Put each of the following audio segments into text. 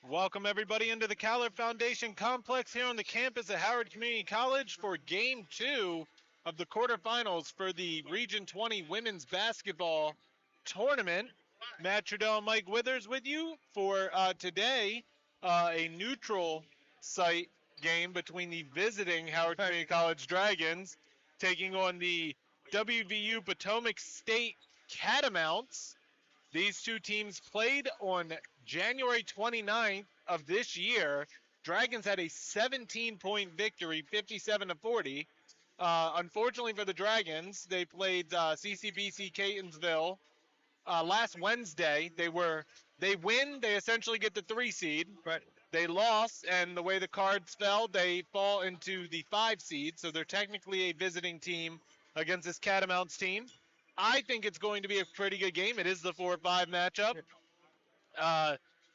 Welcome everybody into the Caller Foundation Complex here on the campus at Howard Community College for Game 2 of the quarterfinals for the Region 20 Women's Basketball Tournament. Matt Trudell and Mike Withers with you for today, a neutral site game between the visiting Howard Community College Dragons taking on the WVU Potomac State Catamounts. These two teams played on January 29th of this year. Dragons had a 17-point victory, 57-40. Unfortunately for the Dragons, they played CCBC Catonsville last Wednesday. They win, they essentially get the 3 seed. Right. They lost, and the way the cards fell, they fall into the 5 seed. So they're technically a visiting team against this Catamounts team. I think it's going to be a pretty good game. It is the 4-5 matchup.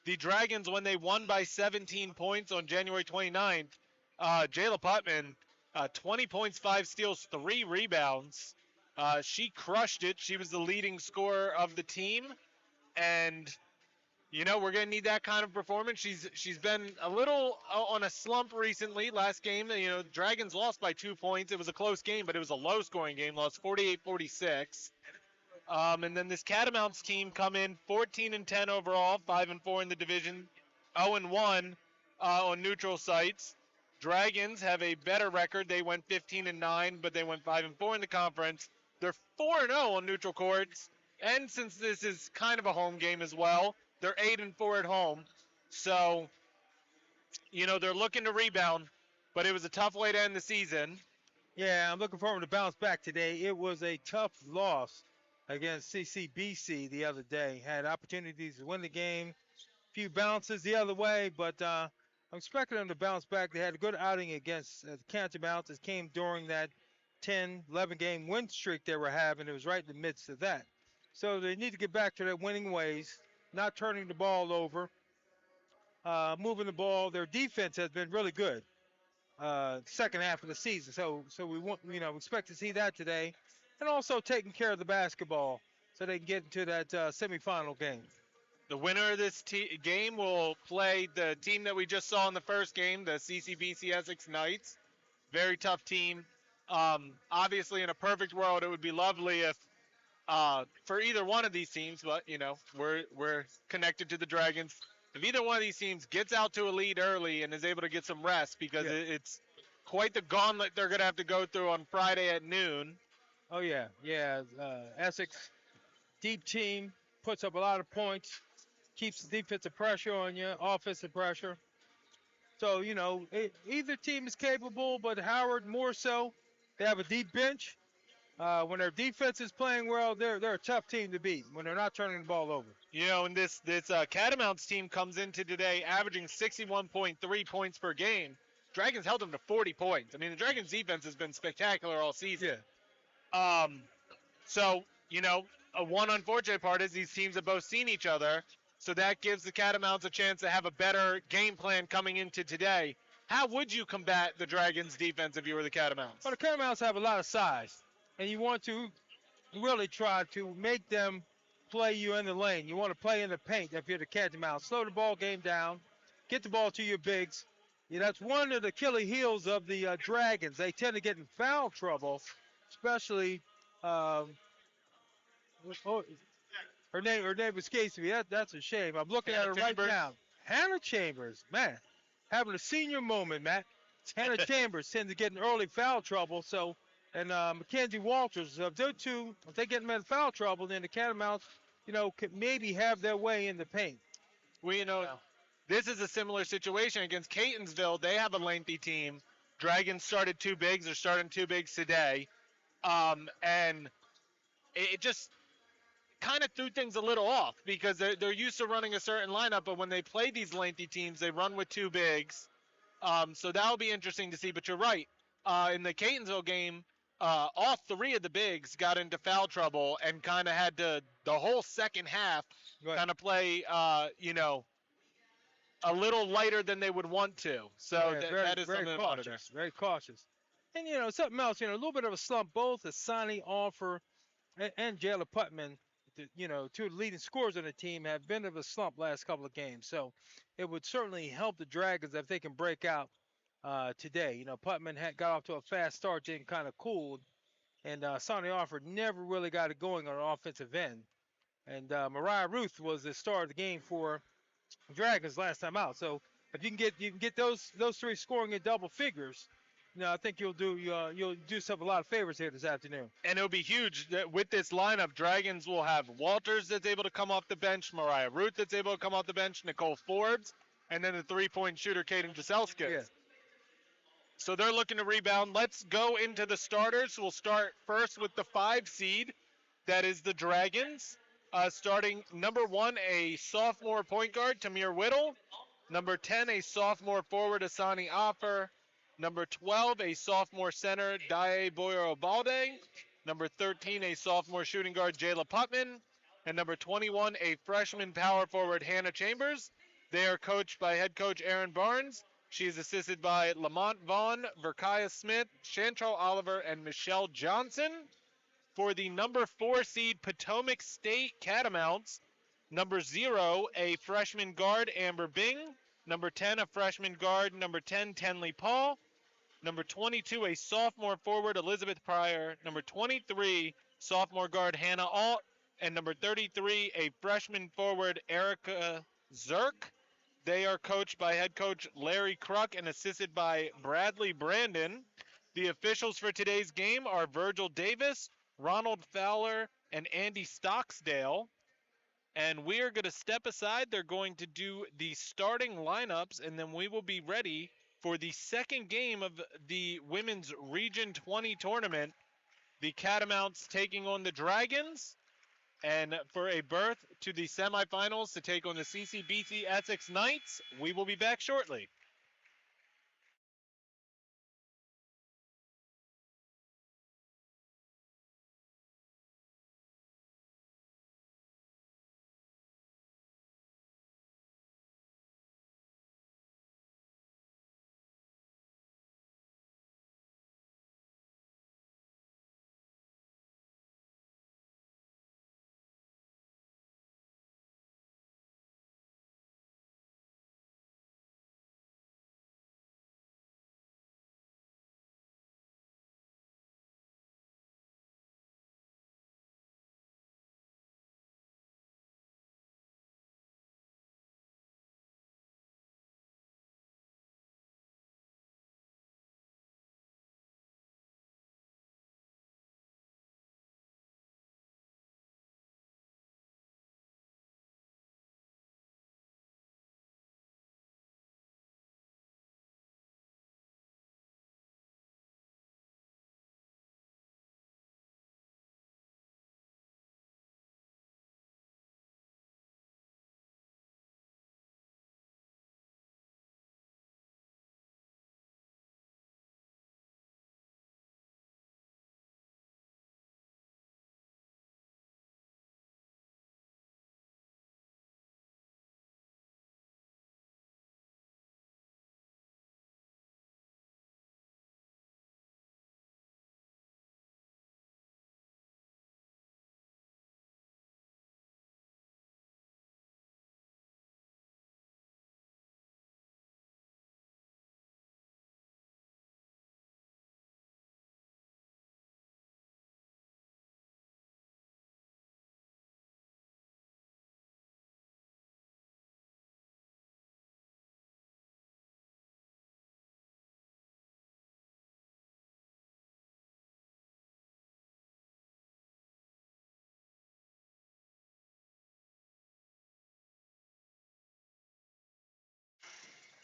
The Dragons, when they won by 17 points on January 29th, Jayla Putman, 20 points, 5 steals, 3 rebounds. She crushed it. She was the leading scorer of the team. And, you know, we're going to need that kind of performance. She's been a little on a slump recently. Last game, you know, Dragons lost by 2 points. It was a close game, but it was a low-scoring game. Lost 48-46. And then this Catamounts team come in 14-10 overall, 5-4 in the division, 0-1 on neutral sites. Dragons have a better record. They went 15-9, but they went 5-4 in the conference. They're 4-0 on neutral courts, and since this is kind of a home game as well, they're 8-4 at home. So, you know, they're looking to rebound, but it was a tough way to end the season. Yeah, I'm looking forward to bounce back today. It was a tough loss against CCBC the other day. Had opportunities to win the game, a few bounces the other way, but I'm expecting them to bounce back. They had a good outing against the Catamounts. It came during that 10, 11 game win streak they were having. It was right in the midst of that. So they need to get back to their winning ways, not turning the ball over, moving the ball. Their defense has been really good second half of the season. So we want, expect to see that today. And also taking care of the basketball so they can get into that semifinal game. The winner of this game will play the team that we just saw in the first game, the CCBC Essex Knights. Very tough team. Obviously, in a perfect world, it would be lovely if for either one of these teams, but, you know, we're connected to the Dragons. If either one of these teams gets out to a lead early and is able to get some rest, because it's quite the gauntlet they're going to have to go through on Friday at noon. Oh, yeah. Essex, deep team, puts up a lot of points, keeps the defensive pressure on you, offensive pressure. So, you know, either team is capable, but Howard more so. They have a deep bench. When their defense is playing well, they're a tough team to beat when they're not turning the ball over. You know, and this Catamounts team comes into today averaging 61.3 points per game. Dragons held them to 40 points. I mean, the Dragons' defense has been spectacular all season. Yeah. So, you know, one unfortunate part is these teams have both seen each other, so that gives the Catamounts a chance to have a better game plan coming into today. How would you combat the Dragons' defense if you were the Catamounts? Well, the Catamounts have a lot of size, and you want to really try to make them play you in the lane. You want to play in the paint if you're the Catamounts. Slow the ball game down, get the ball to your bigs. Yeah, that's one of the Achilles heels of the Dragons. They tend to get in foul trouble, especially her name escapes me. That's a shame. I'm looking at her right now. Hannah Chambers, man, having a senior moment, Matt. Hannah Chambers tends to get in early foul trouble. So, and Mackenzie Walters, if they get in foul trouble, then the Catamounts, could maybe have their way in the paint. Well, this is a similar situation against Catonsville. They have a lengthy team. Dragons started 2 bigs. They're starting 2 bigs today. And it just kind of threw things a little off because they're used to running a certain lineup, but when they play these lengthy teams, they run with 2 bigs. So that'll be interesting to see. But you're right. In the Catonsville game, all 3 of the bigs got into foul trouble and kind of had to, the whole second half, kind of play, a little lighter than they would want to. So that is very something cautious. Very cautious. And, something else, a little bit of a slump. Both Asani Offer and Jayla Putman two of the leading scorers on the team have been of a slump last couple of games. So it would certainly help the Dragons if they can break out today. Putman got off to a fast start, then kind of cooled, and Sonny Alford never really got it going on an offensive end. And Mariah Ruth was the star of the game for Dragons last time out. So if you can get those three scoring in double figures, I think you'll do yourself a lot of favors here this afternoon. And it'll be huge that with this lineup. Dragons will have Walters that's able to come off the bench, Mariah Ruth that's able to come off the bench, Nicole Forbes, and then the three-point shooter, Kaden Jaselskis. Yeah. So they're looking to rebound. Let's go into the starters. We'll start first with the 5 seed. That is the Dragons. Starting number 1, a sophomore point guard, Tamir Whittle. Number 10, a sophomore forward, Asani Offer. Number 12, a sophomore center, Dae Boyer-Obalde. Number 13, a sophomore shooting guard, Jayla Putman. And number 21, a freshman power forward, Hannah Chambers. They are coached by head coach Aaron Barnes. She is assisted by Lamont Vaughn, Verkaya Smith, Chantrell Oliver, and Michelle Johnson. For the number 4 seed Potomac State Catamounts, number 0, a freshman guard, Amber Bing. Number 10, a freshman guard, number 10, Tenley Paul. Number 22, a sophomore forward, Elizabeth Pryor. Number 23, sophomore guard, Hannah Alt. And number 33, a freshman forward, Erica Zirk. They are coached by head coach Larry Kruk and assisted by Bradley Brandon. The officials for today's game are Virgil Davis, Ronald Fowler, and Andy Stocksdale. And we are going to step aside. They're going to do the starting lineups, and then we will be ready for the second game of the Women's Region 20 tournament. The Catamounts taking on the Dragons, and for a berth to the semifinals to take on the CCBC Essex Knights. We will be back shortly.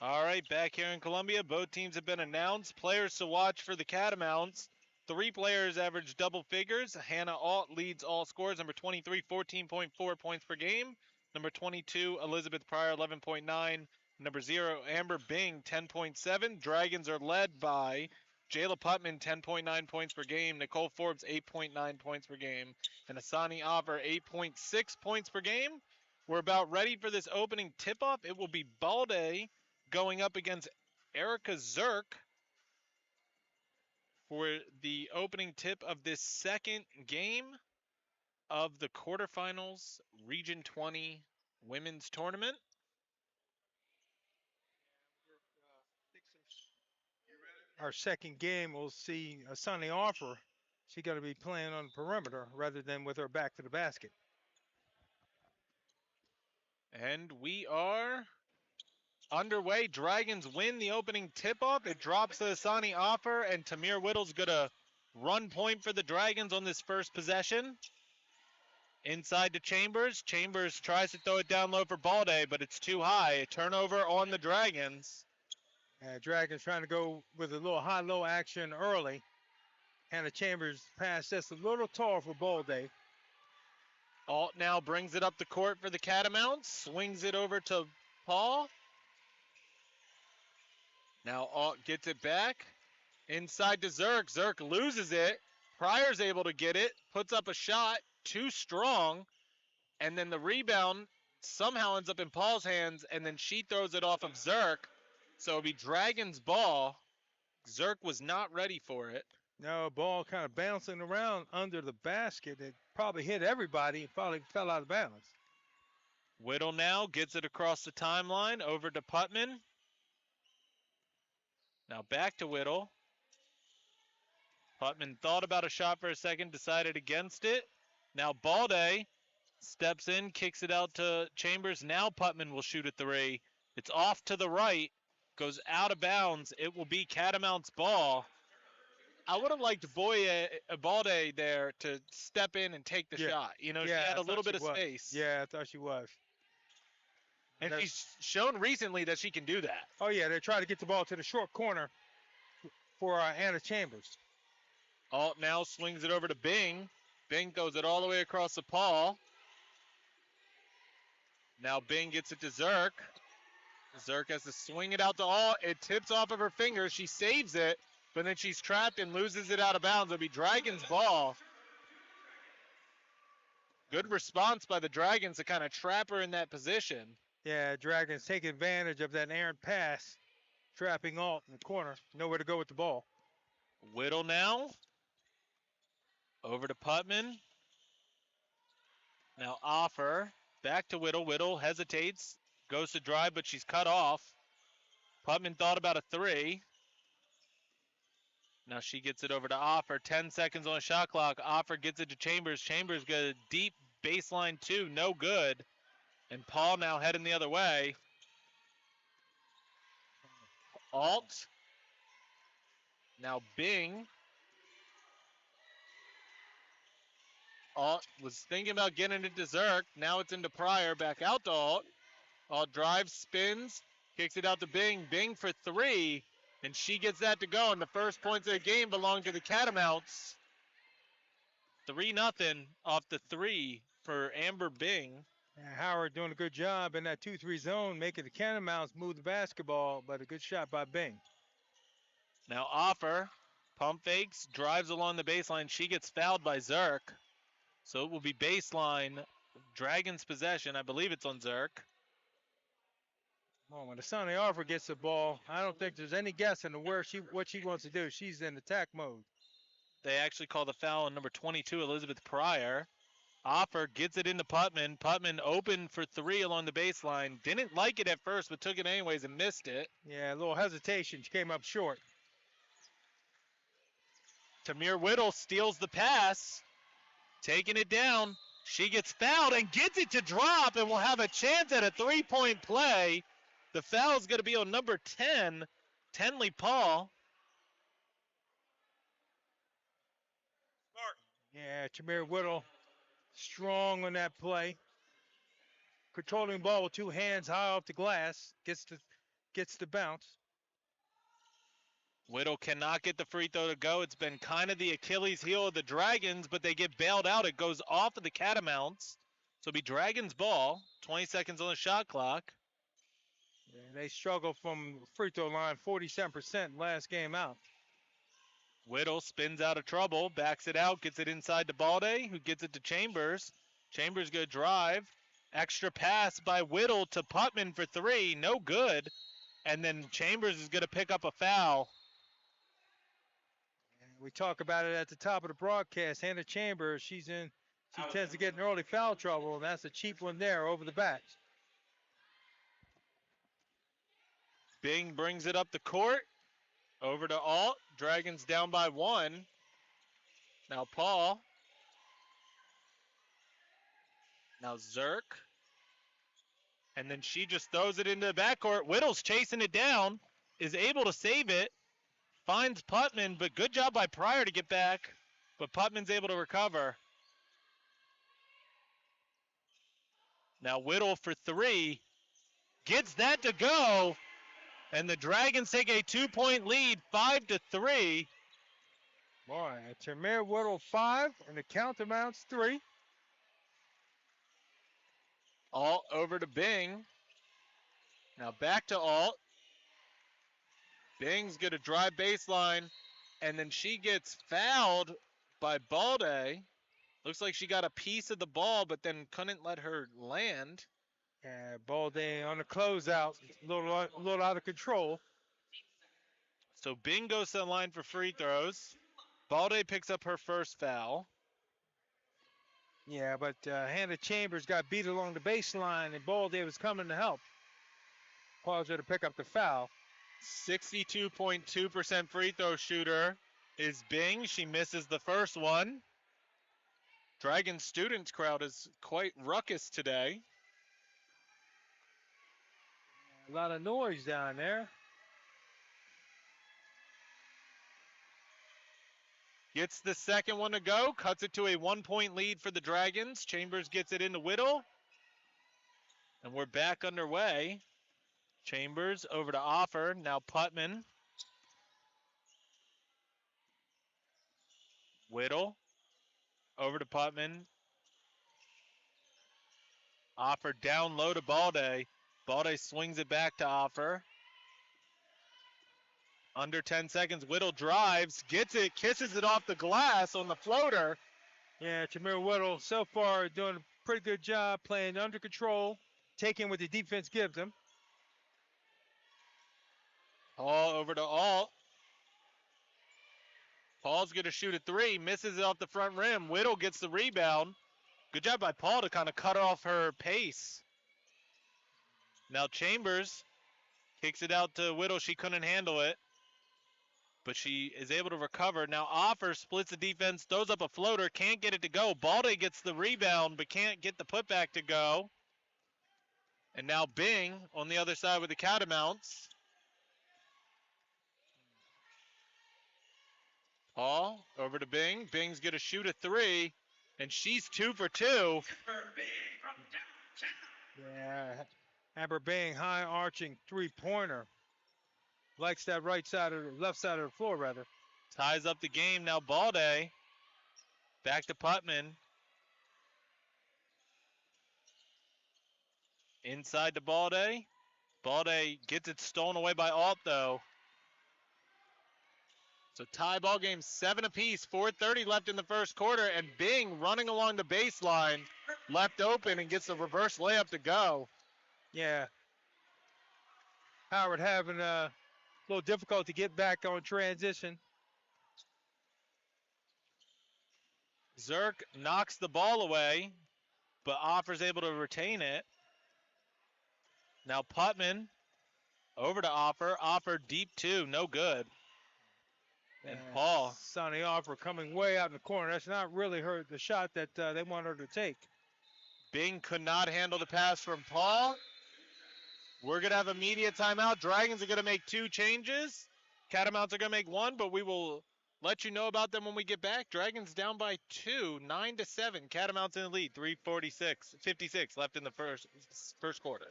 All right, back here in Columbia, both teams have been announced. Players to watch for the Catamounts. 3 players average double figures. Hannah Alt leads all scores. Number 23, 14.4 points per game. Number 22, Elizabeth Pryor, 11.9. Number 0, Amber Bing, 10.7. Dragons are led by Jayla Putman, 10.9 points per game. Nicole Forbes, 8.9 points per game. And Asani Offer, 8.6 points per game. We're about ready for this opening tip-off. It will be Balde going up against Erica Zirk for the opening tip of this second game. of the quarterfinals Region 20 women's tournament. Our second game, we'll see Sonny Offer. She's going to be playing on the perimeter rather than with her back to the basket. And we are underway. Dragons win the opening tip-off. It drops to Asani Offer, and Tamir Whittle's going to run point for the Dragons on this first possession. Inside to Chambers. Chambers tries to throw it down low for Balde, but it's too high. A turnover on the Dragons. Dragons trying to go with a little high-low action early. Hannah Chambers pass just a little tall for Balde. Alt now brings it up the court for the Catamounts. Swings it over to Paul. Now Alt gets it back. Inside to Zerk. Zerk loses it. Pryor's able to get it. Puts up a shot. Too strong. And then the rebound somehow ends up in Paul's hands. And then she throws it off of Zerk. So it'll be Dragons ball. Zerk was not ready for it. No, ball kind of bouncing around under the basket. It probably hit everybody and probably fell out of bounds. Whittle now gets it across the timeline over to Putman. Now back to Whittle. Putman thought about a shot for a second, decided against it. Now Balde steps in, kicks it out to Chambers. Now Putman will shoot a three. It's off to the right, goes out of bounds. It will be Catamounts ball. I would have liked Balde there to step in and take the shot. You know, she had a little bit of space. Yeah, I thought she was. And she's shown recently that she can do that. Oh, yeah, they're trying to get the ball to the short corner for Anna Chambers. Alt now swings it over to Bing. Bing throws it all the way across the Paul. Now Bing gets it to Zerk. Zerk has to swing it out to Alt. It tips off of her fingers. She saves it, but then she's trapped and loses it out of bounds. It'll be Dragons ball. Good response by the Dragons to kind of trap her in that position. Yeah, Dragons take advantage of that errant pass, trapping Alt in the corner. Nowhere to go with the ball. Whittle now. Over to Putman. Now Offer. Back to Whittle. Whittle hesitates. Goes to drive, but she's cut off. Putman thought about a three. Now she gets it over to Offer. 10 seconds on the shot clock. Offer gets it to Chambers. Chambers got a deep baseline two. No good. And Paul now heading the other way. Alt. Now Bing. Alt was thinking about getting it to Zerk. Now it's into Pryor. Back out to Alt. Alt drives, spins, kicks it out to Bing. Bing for three. And she gets that to go. And the first points of the game belong to the Catamounts. 3-0 off the three for Amber Bing. Howard doing a good job in that 2-3 zone, making the Catamounts move the basketball, but a good shot by Bing. Now Offer, pump fakes, drives along the baseline. She gets fouled by Zerk. So it will be baseline, Dragons possession. I believe it's on Zerk. Well, when Asani Offer gets the ball, I don't think there's any guessing of what she wants to do. She's in attack mode. They actually call the foul on number 22, Elizabeth Pryor. Offer gets it into Putman. Putman open for three along the baseline. Didn't like it at first, but took it anyways and missed it. Yeah, a little hesitation. She came up short. Tamir Whittle steals the pass. Taking it down. She gets fouled and gets it to drop and will have a chance at a three-point play. The foul is going to be on number 10, Tenley Paul. Yeah, Tamir Whittle strong on that play. Controlling the ball with two hands high off the glass. Gets the bounce. Whittle cannot get the free throw to go. It's been kind of the Achilles heel of the Dragons, but they get bailed out. It goes off of the Catamounts. So it'll be Dragons ball. 20 seconds on the shot clock. Yeah, they struggled from free throw line 47% last game out. Whittle spins out of trouble, backs it out, gets it inside to Balde, who gets it to Chambers. Chambers going to drive. Extra pass by Whittle to Putman for three. No good. And then Chambers is going to pick up a foul. We talk about it at the top of the broadcast. Hannah Chambers, she's in She tends to get in early foul trouble, and that's a cheap one there over the back. Bing brings it up the court. Over to Alt. Dragons down by 1. Now Paul. Now Zerk. And then she just throws it into the backcourt. Whittle's chasing it down. Is able to save it. Finds Putman, but good job by Pryor to get back. But Putman's able to recover. Now Whittle for 3. Gets that to go. And the Dragons take a 2-point lead, 5-3. Boy, Tamir Whittle 5, and the count amounts 3. Alt over to Bing. Now back to Alt. Bing's going to drive baseline, and then she gets fouled by Balde. Looks like she got a piece of the ball, but then couldn't let her land. Yeah, Balde on the closeout, a little out of control. So Bing goes to the line for free throws. Balde picks up her first foul. Yeah, but Hannah Chambers got beat along the baseline, and Balde was coming to help. Caused her to pick up the foul. 62.2% free throw shooter is Bing. She misses the first one. Dragon students crowd is quite ruckus today. A lot of noise down there. Gets the second one to go, cuts it to a 1-point lead for the Dragons. Chambers gets it into Whittle. And we're back underway. Chambers over to Offer, now Putman. Whittle over to Putman. Offer down low to Balde. Balde swings it back to Offer. Under 10 seconds, Whittle drives, gets it, kisses it off the glass on the floater. Yeah, Tamir Whittle so far doing a pretty good job playing under control, taking what the defense gives him. Paul over to Alt. Paul's going to shoot a 3, misses it off the front rim. Whittle gets the rebound. Good job by Paul to kind of cut off her pace. Now Chambers kicks it out to Whittle. She couldn't handle it, but she is able to recover. Now Offer splits the defense, throws up a floater, can't get it to go. Balde gets the rebound, but can't get the putback to go. And now Bing on the other side with the catamounts. Paul over to Bing. Bing's going to shoot a 3, and she's 2 for 2. Yeah, Amber Bing, high arching 3-pointer. Likes that left side of the floor rather. Ties up the game. Now Balde back to Putman. Inside to Balde. Balde gets it stolen away by Alt though. So tie ball game, 7 apiece, 4:30 left in the first quarter, and Bing running along the baseline, left open and gets the reverse layup to go. Yeah. Howard having a little difficulty to get back on transition. Zerk knocks the ball away, but Offer's able to retain it. Now Putman over to Offer. Offer deep 2, no good. And Paul. Sonny Offer coming way out in the corner. That's not really the shot that they want her to take. Bing could not handle the pass from Paul. We're going to have a media timeout. Dragons are going to make 2 changes. Catamounts are going to make 1, but we will let you know about them when we get back. Dragons down by 2, 9-7. Catamounts in the lead, 56 left in the first quarter.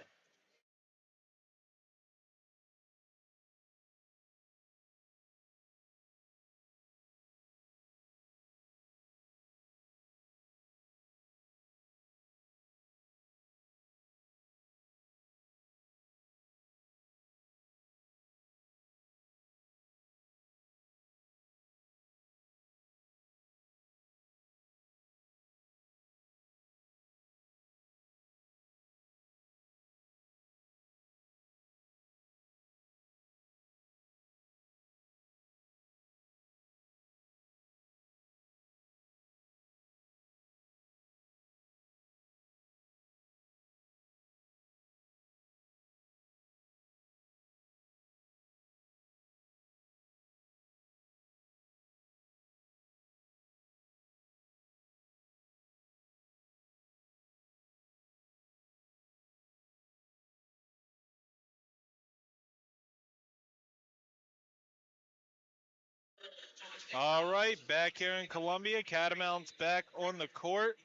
All right, back here in Columbia, Catamounts back on the court.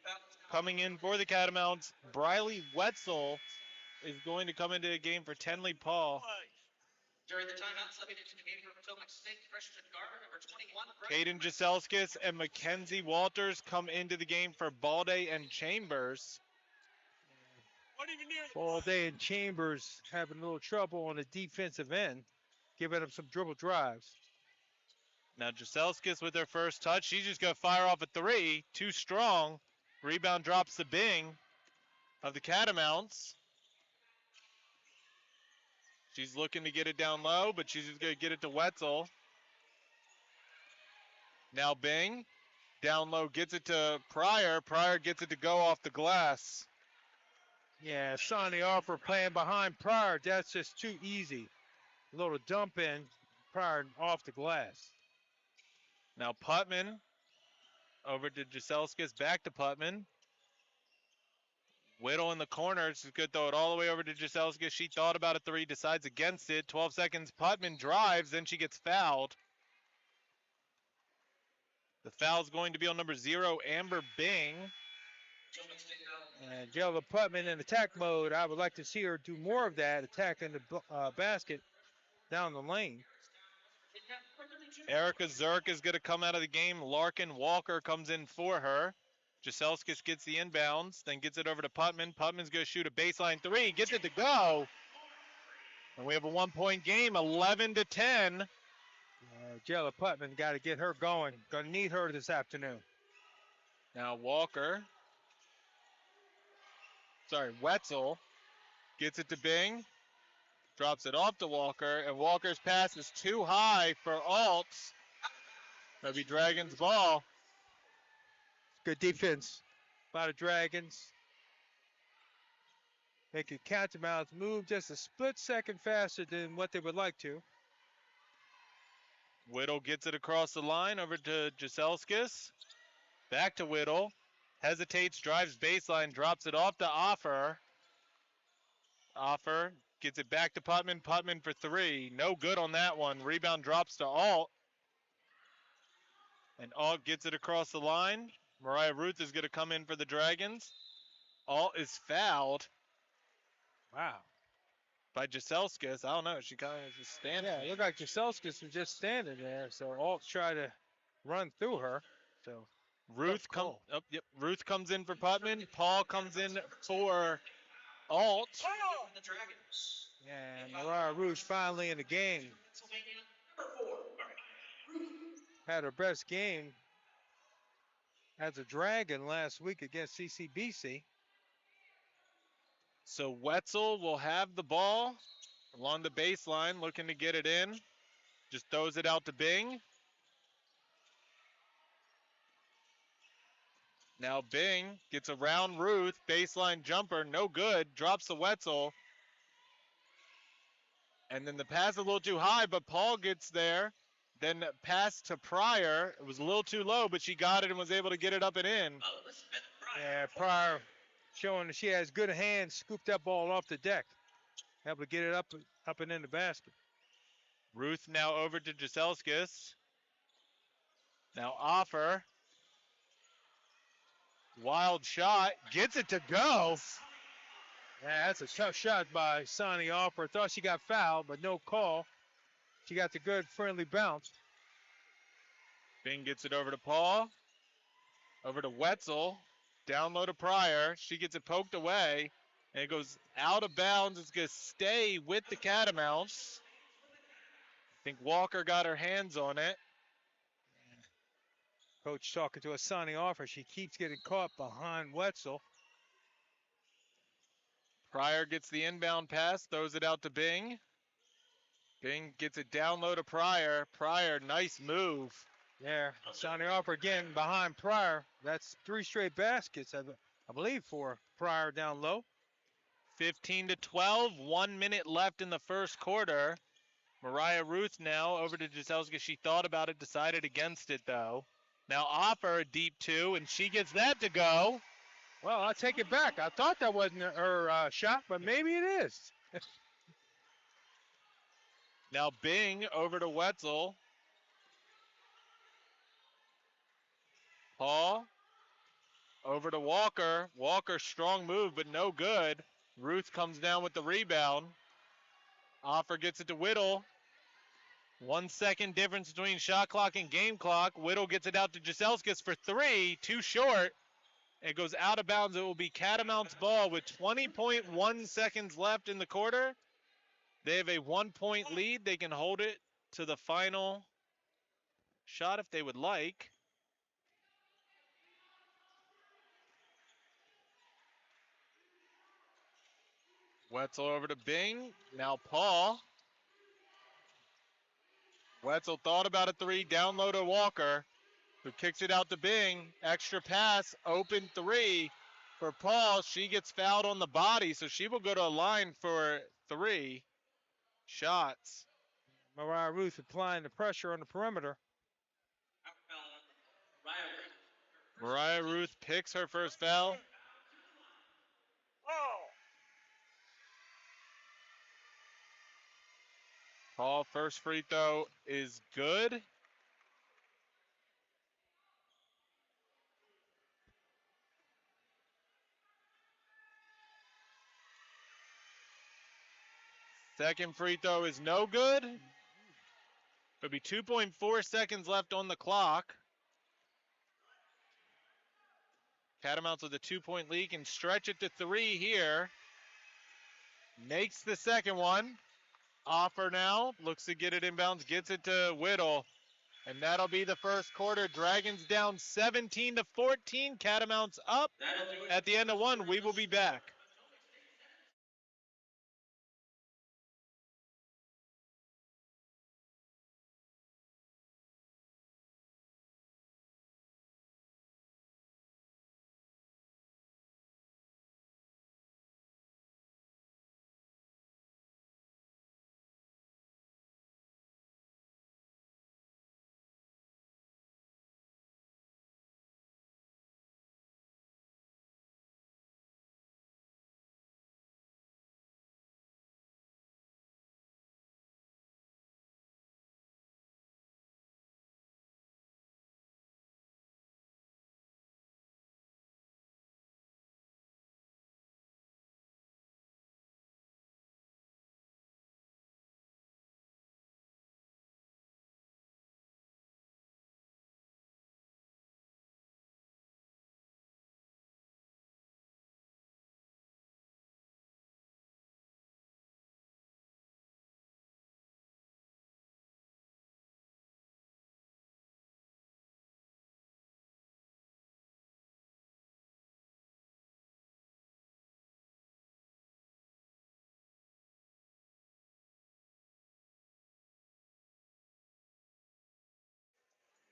Coming in for the Catamounts, Briley Wetzel is going to come into the game for Tenley Paul. During the timeout, subbing into the game for Potomac State, freshman guard number 21. Caden Jaselskis and Mackenzie Walters come into the game for Balde and Chambers. Balde and Chambers having a little trouble on the defensive end, giving up some dribble drives. Now Jaselskis with her first touch. She's just going to fire off a three. Too strong. Rebound drops to Bing of the Catamounts. She's looking to get it down low, but she's just going to get it to Wetzel. Now Bing, down low, gets it to Pryor. Pryor gets it to go off the glass. Yeah, Sonny Offer playing behind Pryor. That's just too easy. A little dump in, Pryor off the glass. Now Putman over to Jaselskis, back to Putman. Whittle in the corner. She's going to throw it all the way over to Jaselskis. She thought about a three, decides against it. 12 seconds. Putman drives, then she gets fouled. The foul's going to be on number 0, Amber Bing. And Jella Putman in attack mode. I would like to see her do more of that, attacking the basket down the lane. Erica Zerk is going to come out of the game. Larkin Walker comes in for her. Jaselskis gets the inbounds, then gets it over to Putman. Putman's going to shoot a baseline three, gets it to go. And we have a 1-point game, 11-10. Jella Putman got to get her going. Going to need her this afternoon. Now Wetzel gets it to Bing, drops it off to Walker, and Walker's pass is too high for Alts. That'll be Dragons' ball. Good defense by the Dragons. Making Catamounts move just a split second faster than what they would like to. Whittle gets it across the line over to Jaselskis. Back to Whittle. Hesitates, drives baseline, drops it off to Offer. Offer gets it back to Putman. Putman for three. No good on that one. Rebound drops to Alt. And Alt gets it across the line. Mariah Ruth is going to come in for the Dragons. Alt is fouled. Wow. By Jaselskis. I don't know. She kind of just standing. Yeah, it looked like Jaselskis was just standing there. So Alt tried to run through her. So Ruth comes in for Putman. Paul comes in for Alt. And Mariah Ruth finally in the game. Had her best game as a Dragon last week against CCBC. So Wetzel will have the ball along the baseline, looking to get it in. Just throws it out to Bing. Now Bing gets around Ruth, baseline jumper, no good, drops the Wetzel. And then the pass is a little too high, but Paul gets there. Then pass to Pryor. It was a little too low, but she got it and was able to get it up and in. Yeah, Pryor showing that she has good hands, scooped that ball off the deck. Able to get it up and in the basket. Ruth now over to Jaselskis. Now Offer. Wild shot. Gets it to go. Yeah, that's a tough shot by Sonny Offer. Thought she got fouled, but no call. She got the good friendly bounce. Bing gets it over to Paul. Over to Wetzel. Down low to Pryor. She gets it poked away. And it goes out of bounds. It's going to stay with the Catamounts. I think Walker got her hands on it. Coach talking to a Sonny Offer. She keeps getting caught behind Wetzel. Pryor gets the inbound pass. Throws it out to Bing. Bing gets it down low to Pryor. Pryor, nice move. Yeah, Sonny Offer again behind Pryor. That's 3 straight baskets, I believe, for Pryor down low. 15-12, 1 minute left in the first quarter. Mariah Ruth now over to Jaselska. She thought about it, decided against it though. Now Offer a deep two, and she gets that to go. Well, I take it back. I thought that wasn't her shot, but maybe it is. Now Bing over to Wetzel. Paul over to Walker. Walker, strong move, but no good. Ruth comes down with the rebound. Offer gets it to Whittle. 1 second difference between shot clock and game clock. Whittle gets it out to Jaselskis for three. Too short. It goes out of bounds. It will be Catamounts ball with 20.1 seconds left in the quarter. They have a 1 point lead. They can hold it to the final shot if they would like. Wetzel over to Bing. Now Paul. Wetzel thought about a three. Down low to Walker, who kicks it out to Bing. Extra pass. Open three for Paul. She gets fouled on the body, so she will go to a line for three shots. Mariah Ruth applying the pressure on the perimeter. Mariah Ruth picks her first foul. Paul, first free throw is good. Second free throw is no good. There'll be 2.4 seconds left on the clock. Catamounts with a 2-point lead can stretch it to three here. Makes the second one. Offer now. Looks to get it inbounds. Gets it to Whittle. And that'll be the first quarter. Dragons down 17-14. Catamounts up at the end of one. We will be back.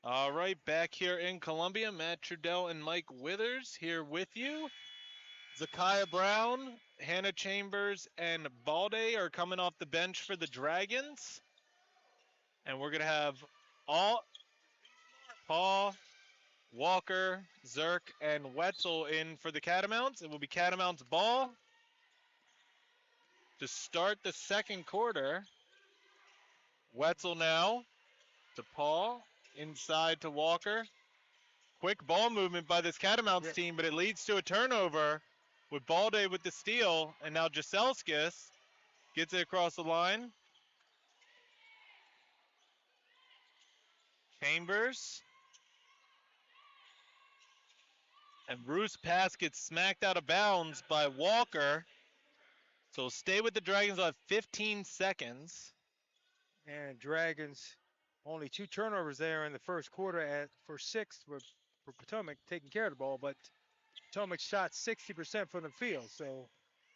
All right, back here in Columbia, Matt Trudell and Mike Withers here with you. Zakiah Brown, Hannah Chambers, and Balde are coming off the bench for the Dragons. And we're going to have all Paul, Walker, Zerk, and Wetzel in for the Catamounts. It will be Catamounts ball to start the second quarter. Wetzel now to Paul, inside to Walker. Quick ball movement by this Catamounts team, but it leads to a turnover with Balde with the steal, and now Jaselskis gets it across the line. Chambers. And Bruce pass gets smacked out of bounds by Walker. So stay with the Dragons on 15 seconds. And Dragons, only 2 turnovers there in the first quarter for 6 for Potomac taking care of the ball, but Potomac shot 60% from the field, so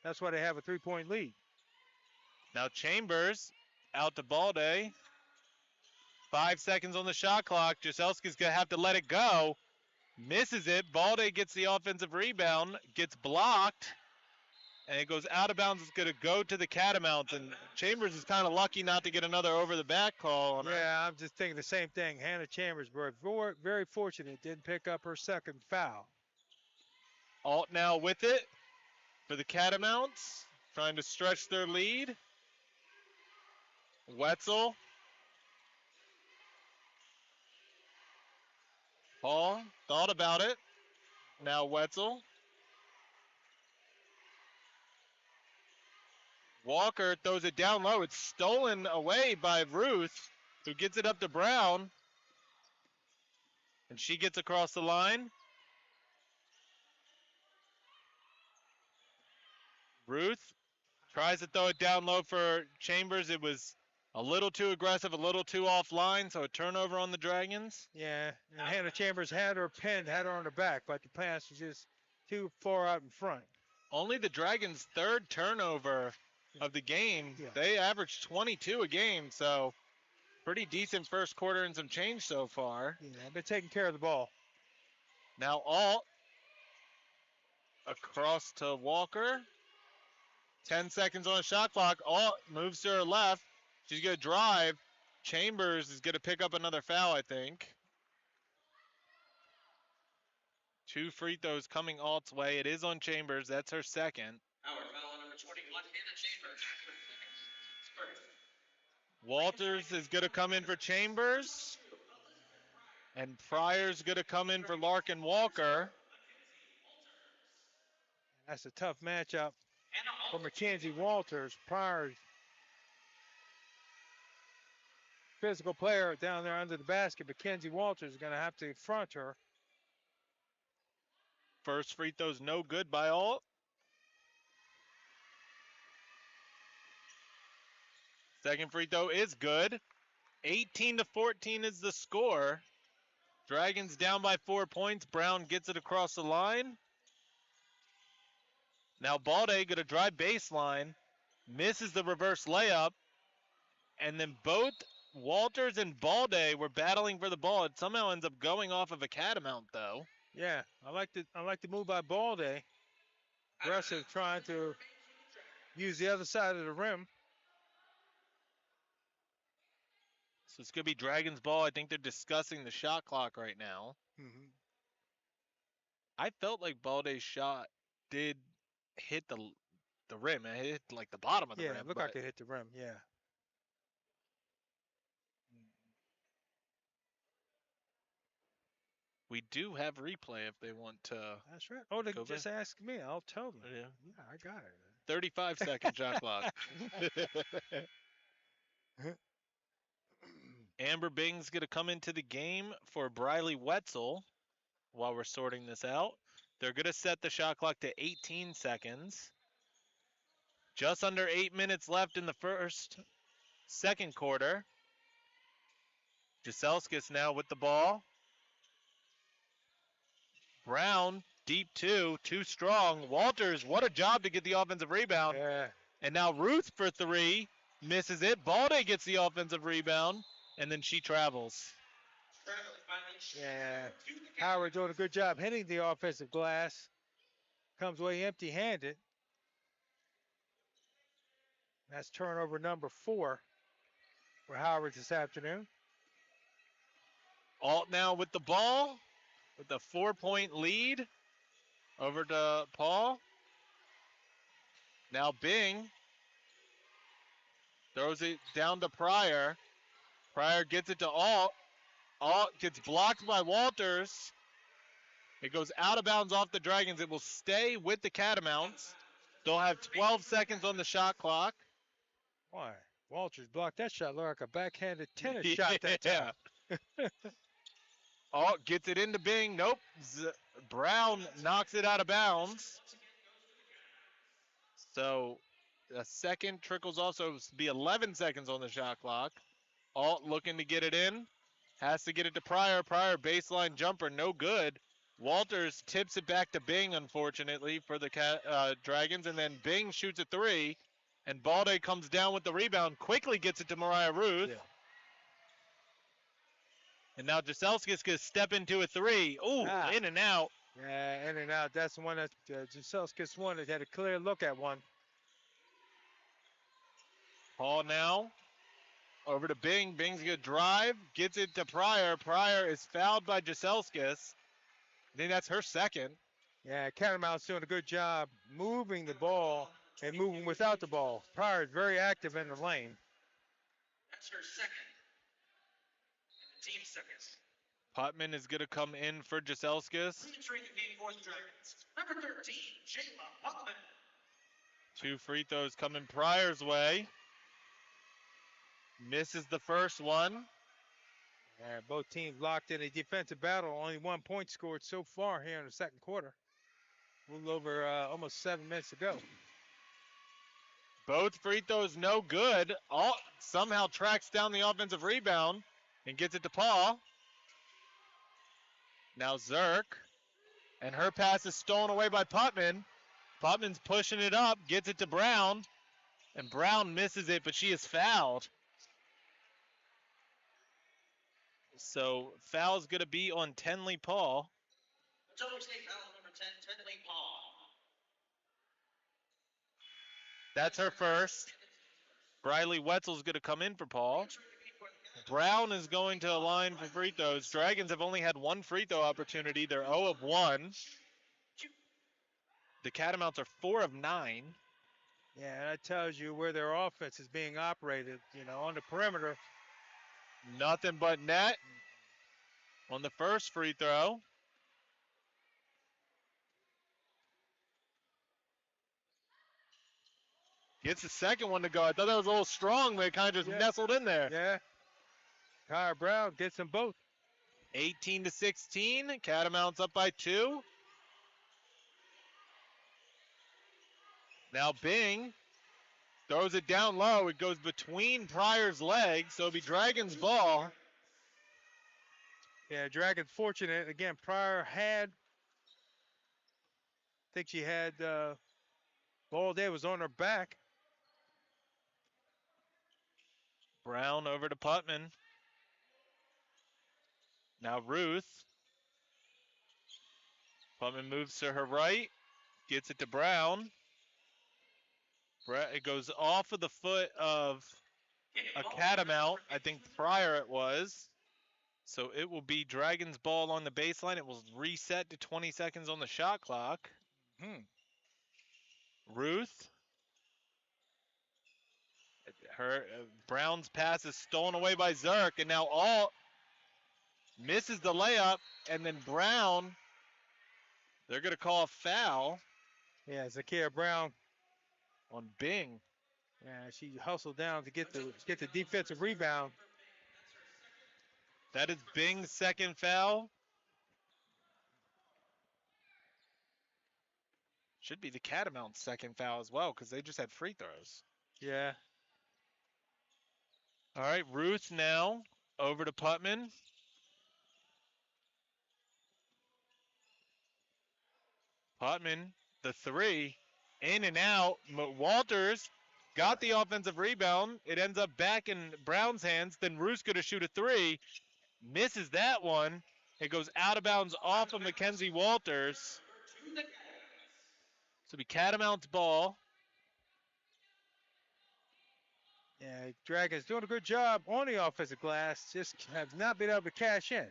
that's why they have a 3-point lead. Now Chambers out to Balde. 5 seconds on the shot clock. Jaselski's going to have to let it go. Misses it. Balde gets the offensive rebound, gets blocked, and it goes out of bounds. It's going to go to the Catamounts, and Chambers is kind of lucky not to get another over-the-back call on her. Yeah, I'm just thinking the same thing. Hannah Chambers, very fortunate, didn't pick up her second foul. Alt now with it for the Catamounts, trying to stretch their lead. Wetzel. Paul thought about it. Now Wetzel. Walker throws it down low. It's stolen away by Ruth, who gets it up to Brown. And she gets across the line. Ruth tries to throw it down low for Chambers. It was a little too aggressive, a little too offline, so a turnover on the Dragons. Yeah, and Hannah Chambers had her pinned, had her on her back, but the pass was just too far out in front. Only the Dragons' third turnover of the game. Yeah. They averaged 22 a game, so pretty decent first quarter and some change so far. Yeah, they're taking care of the ball. Now Alt across to Walker. 10 seconds on the shot clock. Alt moves to her left. She's going to drive. Chambers is going to pick up another foul, I think. 2 free throws coming Alt's way. It is on Chambers. That's her second. Our foul on number 21, Hannah Chambers. Walters is going to come in for Chambers. And Pryor's going to come in for Larkin Walker. That's a tough matchup for Mackenzie Walters. Pryor's physical player down there under the basket. Mackenzie Walters is going to have to front her. First free throw's no good by Alt. Second free throw is good. 18-14 is the score. Dragons down by 4 points. Brown gets it across the line. Now Balde going to drive baseline. Misses the reverse layup. And then both Walters and Balde were battling for the ball. It somehow ends up going off of a catamount, though. Yeah, I like the move by Balde. Aggressive, trying to use the other side of the rim. So it's going to be Dragons ball. I think they're discussing the shot clock right now. Mm-hmm. I felt like Balde's shot did hit the rim. It hit like the bottom of the rim. Yeah, it looked like it hit the rim, yeah. We do have replay if they want to. That's right. Oh, they Go can just ask me. I'll tell them. Yeah. Yeah, I got it. 35-second shot clock. Amber Bing's going to come into the game for Briley Wetzel while we're sorting this out. They're going to set the shot clock to 18 seconds. Just under 8 minutes left in the second quarter. Jaselskis now with the ball. Brown, deep two, too strong. Walters, what a job to get the offensive rebound. Yeah. And now Ruth for three, misses it. Balde gets the offensive rebound, and then she travels. Yeah. Howard doing a good job hitting the offensive glass. Comes away empty-handed. That's turnover number 4 for Howard this afternoon. Alt now with the ball, with a 4-point lead. Over to Paul. Now Bing throws it down to Pryor. Pryor gets it to Alt. Alt gets blocked by Walters. It goes out of bounds off the Dragons. It will stay with the Catamounts. They'll have 12 seconds on the shot clock. Why? Walters blocked that shot. Looked like a backhanded tennis shot that time. Alt gets it into Bing. Nope. Brown knocks it out of bounds. So a second trickles off. So it'll be 11 seconds on the shot clock. Alt looking to get it in. Has to get it to Pryor. Pryor baseline jumper. No good. Walters tips it back to Bing, unfortunately, for the Dragons. And then Bing shoots a three. And Balde comes down with the rebound. Quickly gets it to Mariah Ruth. Yeah. And now Jaselskis going to step into a three. Ooh, in and out. Yeah, in and out. That's the one that Jaselskis won. It had a clear look at one. Paul now over to Bing. Bing's going to drive. Gets it to Pryor. Pryor is fouled by Jaselskis. I think that's her second. Yeah, Catamounts doing a good job moving the ball and moving without the ball. Pryor is very active in the lane. That's her second. And the team second. Putman is going to come in for Jaselskis. Entering the game for the Dragons, number 13, Shayla Huckman. 2 free throws coming Pryor's way. Misses the first one. Yeah, both teams locked in a defensive battle. Only 1 point scored so far here in the second quarter. A little over almost 7 minutes to go. Both free throws no good. All somehow tracks down the offensive rebound and gets it to Paul. Now Zerk. And her pass is stolen away by Putman. Putman's pushing it up, gets it to Brown. And Brown misses it, but she is fouled. So foul's going to be on Tenley Paul. Potomac State foul number 10, Tenley Paul. That's her first. Briley Wetzel's going to come in for Paul. Entering the game for the Cats, Brown is going to align for free throws. Dragons have only had 1 free throw opportunity. They're 0 of 1. The Catamounts are 4 of 9. Yeah, that tells you where their offense is being operated. On the perimeter. Nothing but net on the first free throw. Gets the second one to go. I thought that was a little strong, but it kind of just nestled in there. Yeah. Kyra Brown gets them both. 18 to 16. Catamounts up by 2. Now Bing throws it down low. It goes between Pryor's legs, so it'll be Dragons ball. Yeah, Dragons fortunate. Again, Pryor had, I think she had, ball there was on her back. Brown over to Putman. Now Ruth. Putman moves to her right, gets it to Brown. It goes off of the foot of a Catamount. I think Pryor it was. So it will be Dragons ball on the baseline. It will reset to 20 seconds on the shot clock. Ruth. Her Brown's pass is stolen away by Zerk, and now Alt misses the layup, and then Brown, they're going to call a foul. Yeah, Zakia Brown. On Bing. Yeah, she hustled down to get the defensive rebound. That is Bing's second foul. Should be the Catamounts' second foul as well, because they just had free throws. Yeah. All right, Ruth now over to Putman. Putman, the 3, in and out. Walters got the offensive rebound. It ends up back in Brown's hands. Then Ruth's going to shoot a 3. Misses that one. It goes out of bounds off of Mackenzie Walters. So it'll be Catamounts ball. Yeah, Dragons doing a good job on the offensive glass. Just have not been able to cash in.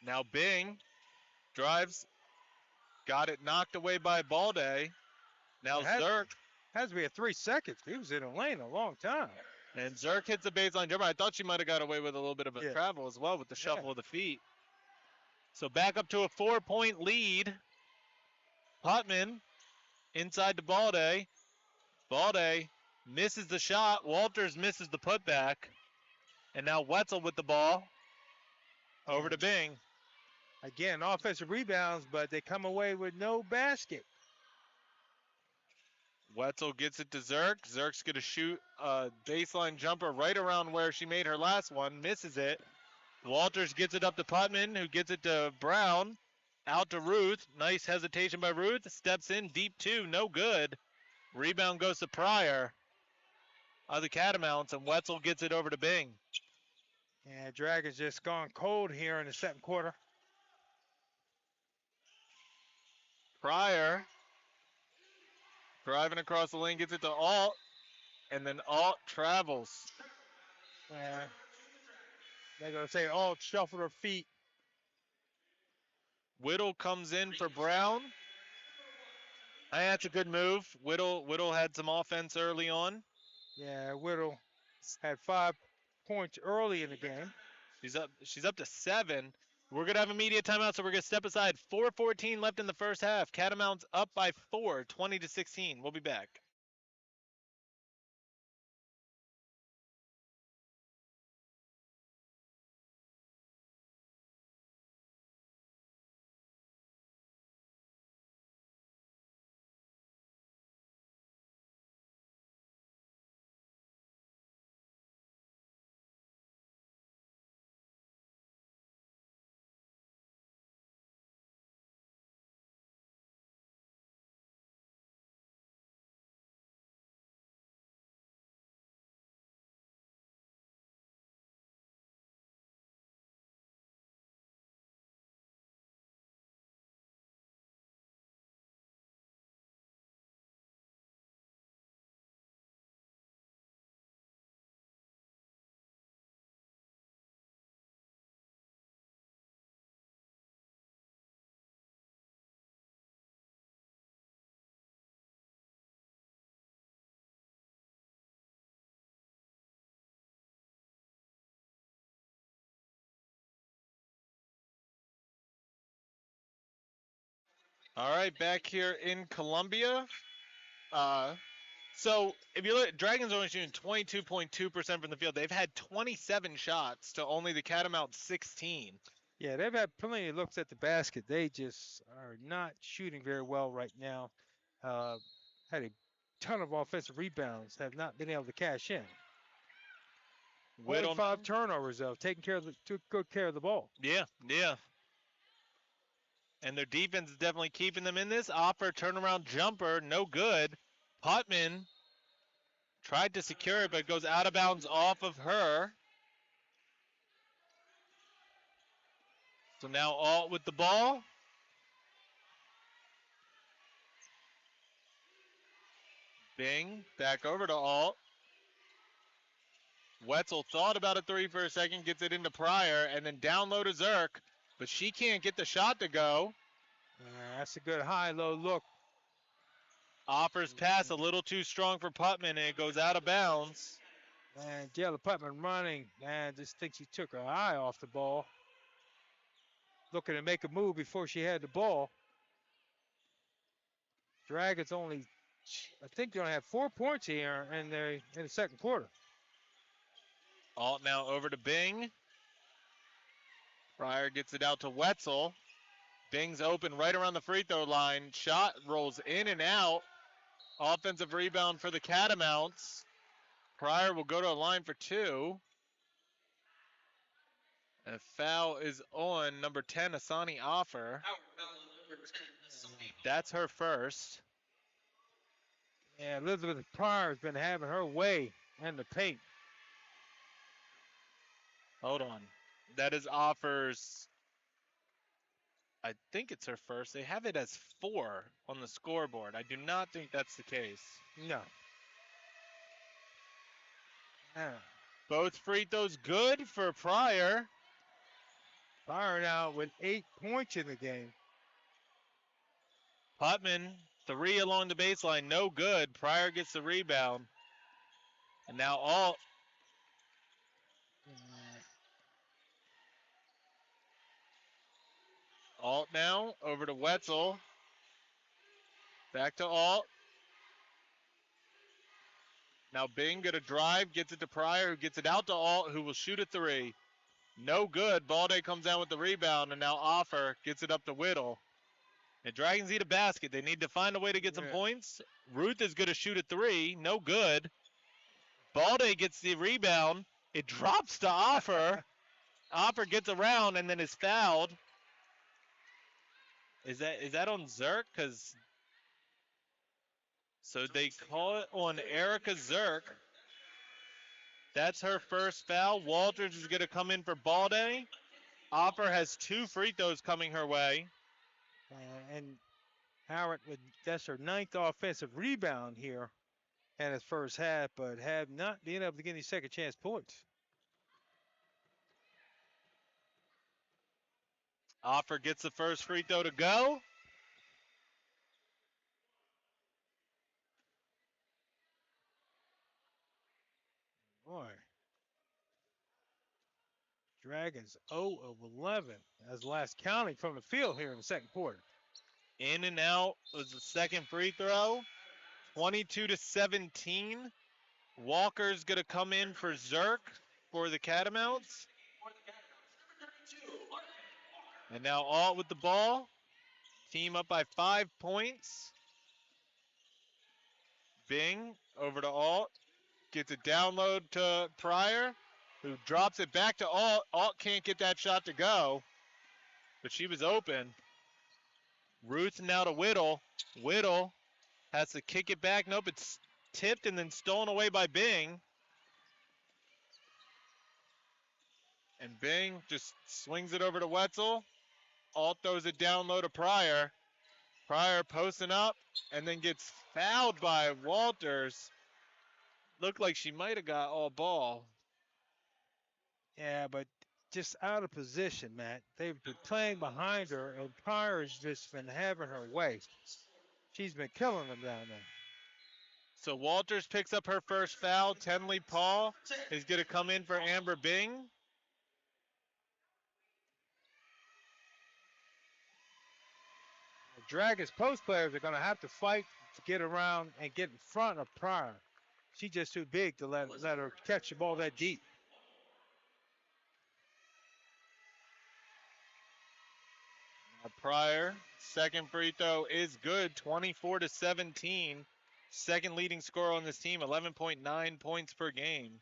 Now Bing drives. Got it knocked away by Balde. Now Zerk. Has to be a 3 seconds. He was in the lane a long time. And Zerk hits the baseline jumper. I thought she might have got away with a little bit of a travel as well with the shuffle of the feet. So back up to a 4-point lead. Putman inside to Balde. Balde misses the shot. Walters misses the putback. And now Wetzel with the ball. Over to Bing. Again, offensive rebounds, but they come away with no basket. Wetzel gets it to Zerk. Zerk's going to shoot a baseline jumper right around where she made her last one. Misses it. Walters gets it up to Putman, who gets it to Brown. Out to Ruth. Nice hesitation by Ruth. Steps in. Deep 2. No good. Rebound goes to Pryor of the Catamounts, and Wetzel gets it over to Bing. Yeah, Dragons just gone cold here in the second quarter. Pryor driving across the lane, gets it to Alt, and then Alt travels. Yeah. They're going to say Alt shuffled her feet. Whittle comes in for Brown. That's a good move. Whittle had some offense early on. Yeah, Whittle had 5 points early in the game. She's up to 7. We're going to have a media timeout, so we're going to step aside. 4:14 left in the first half. Catamounts up by 4, 20-16. We'll be back. All right, back here in Columbia. So if you look, Dragons are only shooting 22.2% from the field. They've had 27 shots to only the Catamounts 16. Yeah, they've had plenty of looks at the basket. They just are not shooting very well right now. Had a ton of offensive rebounds, have not been able to cash in. Only Whittle 5 turnovers though, took good care of the ball. Yeah. And their defense is definitely keeping them in this. Offer turnaround jumper, no good. Putman tried to secure it, but it goes out of bounds off of her. So now Alt with the ball. Bing, back over to Alt. Wetzel thought about a 3 for a second, gets it into Pryor, and then down low to Zerk, but she can't get the shot to go. That's a good high-low look. Offers pass a little too strong for Putman, and it goes out of bounds. And Jayla Putman running, and just thinks she took her eye off the ball. Looking to make a move before she had the ball. Dragons only, I think they're going to have 4 points here in the second quarter. Alt now over to Bing. Pryor gets it out to Wetzel. Bing's open right around the free throw line. Shot rolls in and out. Offensive rebound for the Catamounts. Pryor will go to a line for 2. A foul is on number 10, Asani Offer. That's her first. Yeah, Elizabeth Pryor has been having her way in the paint. Hold on. That is Offer's. I think it's her first. They have it as 4 on the scoreboard. I do not think that's the case. No. Both free throws good for Pryor. Pryor now with 8 points in the game. Putman, 3 along the baseline, no good. Pryor gets the rebound. And now Alt. Alt now, over to Wetzel. Back to Alt. Now Bing gonna drive, gets it to Pryor, who gets it out to Alt, who will shoot a 3. No good. Balde comes down with the rebound, and now Offer gets it up to Whittle. The Dragons need a basket. They need to find a way to get some points. Ruth is going to shoot a 3. No good. Balde gets the rebound. It drops to Offer. Offer gets around and then is fouled. Is that on Zerk? So they call it on Erica Zerk. That's her first foul. Walters is going to come in for Balde. Offer has 2 free throws coming her way. And Howard, that's her 9th offensive rebound here in his first half, but have not been able to get any second chance points. Offer gets the first free throw to go. Boy. Dragons 0 of 11. That's the last counting from the field here in the second quarter. In and out was the second free throw. 22-17. Walker's going to come in for Zerk for the Catamounts. And now Alt with the ball. Team up by 5 points. Bing over to Alt. Gets a download to Pryor, who drops it back to Alt. Alt can't get that shot to go, but she was open. Ruth now to Whittle. Whittle has to kick it back. Nope, it's tipped and then stolen away by Bing. And Bing just swings it over to Wetzel. Alt throws it down low to Pryor. Pryor posting up and then gets fouled by Walters. Looked like she might have got all ball. Yeah, but just out of position, Matt. They've been playing behind her, and Pryor has just been having her way. She's been killing them down there. So Walters picks up her first foul. Tenley Paul is going to come in for Amber Bing. The Dragons post players are going to have to fight to get around and get in front of Pryor. She's just too big to let her catch the ball that deep. Pryor, second free throw is good, 24-17. Second leading scorer on this team, 11.9 points per game.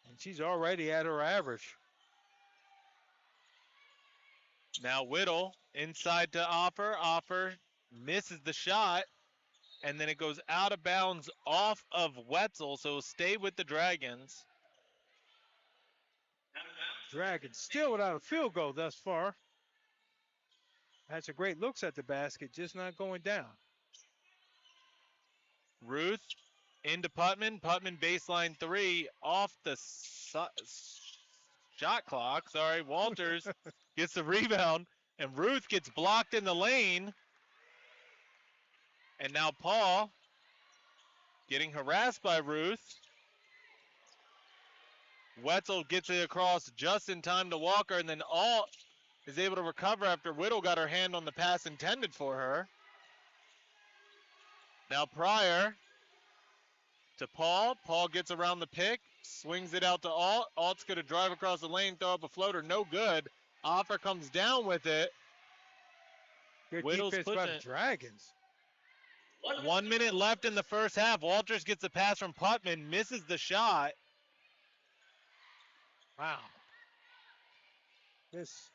And she's already at her average. Now Whittle inside to Offer. Offer misses the shot, and then it goes out of bounds off of Wetzel, so it'll stay with the Dragons. Dragons still without a field goal thus far. Had some great looks at the basket, just not going down. Ruth into Putman. Putman baseline three off the shot clock. Sorry, Walters gets the rebound, and Ruth gets blocked in the lane. And now Paul getting harassed by Ruth. Wetzel gets it across just in time to Walker, and then Alt is able to recover after Whittle got her hand on the pass intended for her. Now Pryor to Paul. Paul gets around the pick, swings it out to Alt. Alt's going to drive across the lane, throw up a floater. No good. Offer comes down with it. Good Whittle's defense by the pushing it. Dragons. 1 minute left in the first half. Walters gets a pass from Putman, misses the shot. Wow. This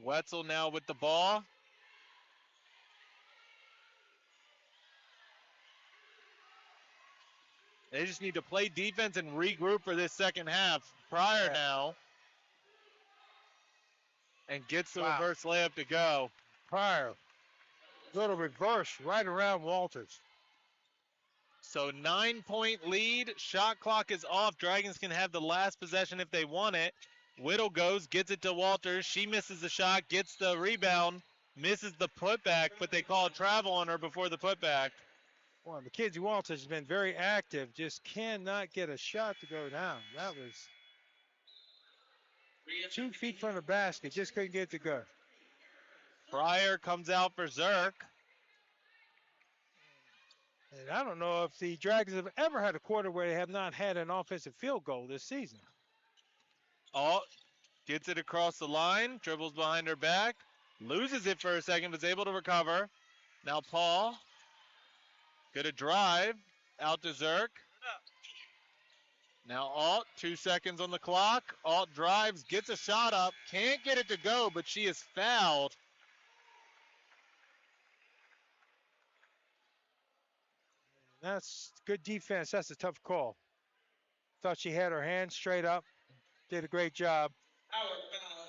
Wetzel now with the ball. They just need to play defense and regroup for this second half. Pryor now. And gets the reverse layup to go. Pryor. Little reverse right around Walters. So 9-point lead. Shot clock is off. Dragons can have the last possession if they want it. Whittle goes, gets it to Walters. She misses the shot, gets the rebound, misses the putback, but they call travel on her before the putback. Well, Mackenzie Walters has been very active, just cannot get a shot to go down. That was 2 feet from the basket, just couldn't get it to go. Pryor comes out for Zerk. And I don't know if the Dragons have ever had a quarter where they have not had an offensive field goal this season. Alt gets it across the line, dribbles behind her back, loses it for a second, but is able to recover. Now Paul, gonna drive out to Zerk. Now Alt, 2 seconds on the clock. Alt drives, gets a shot up, can't get it to go, but she is fouled. That's good defense. That's a tough call. Thought she had her hands straight up. Did a great job.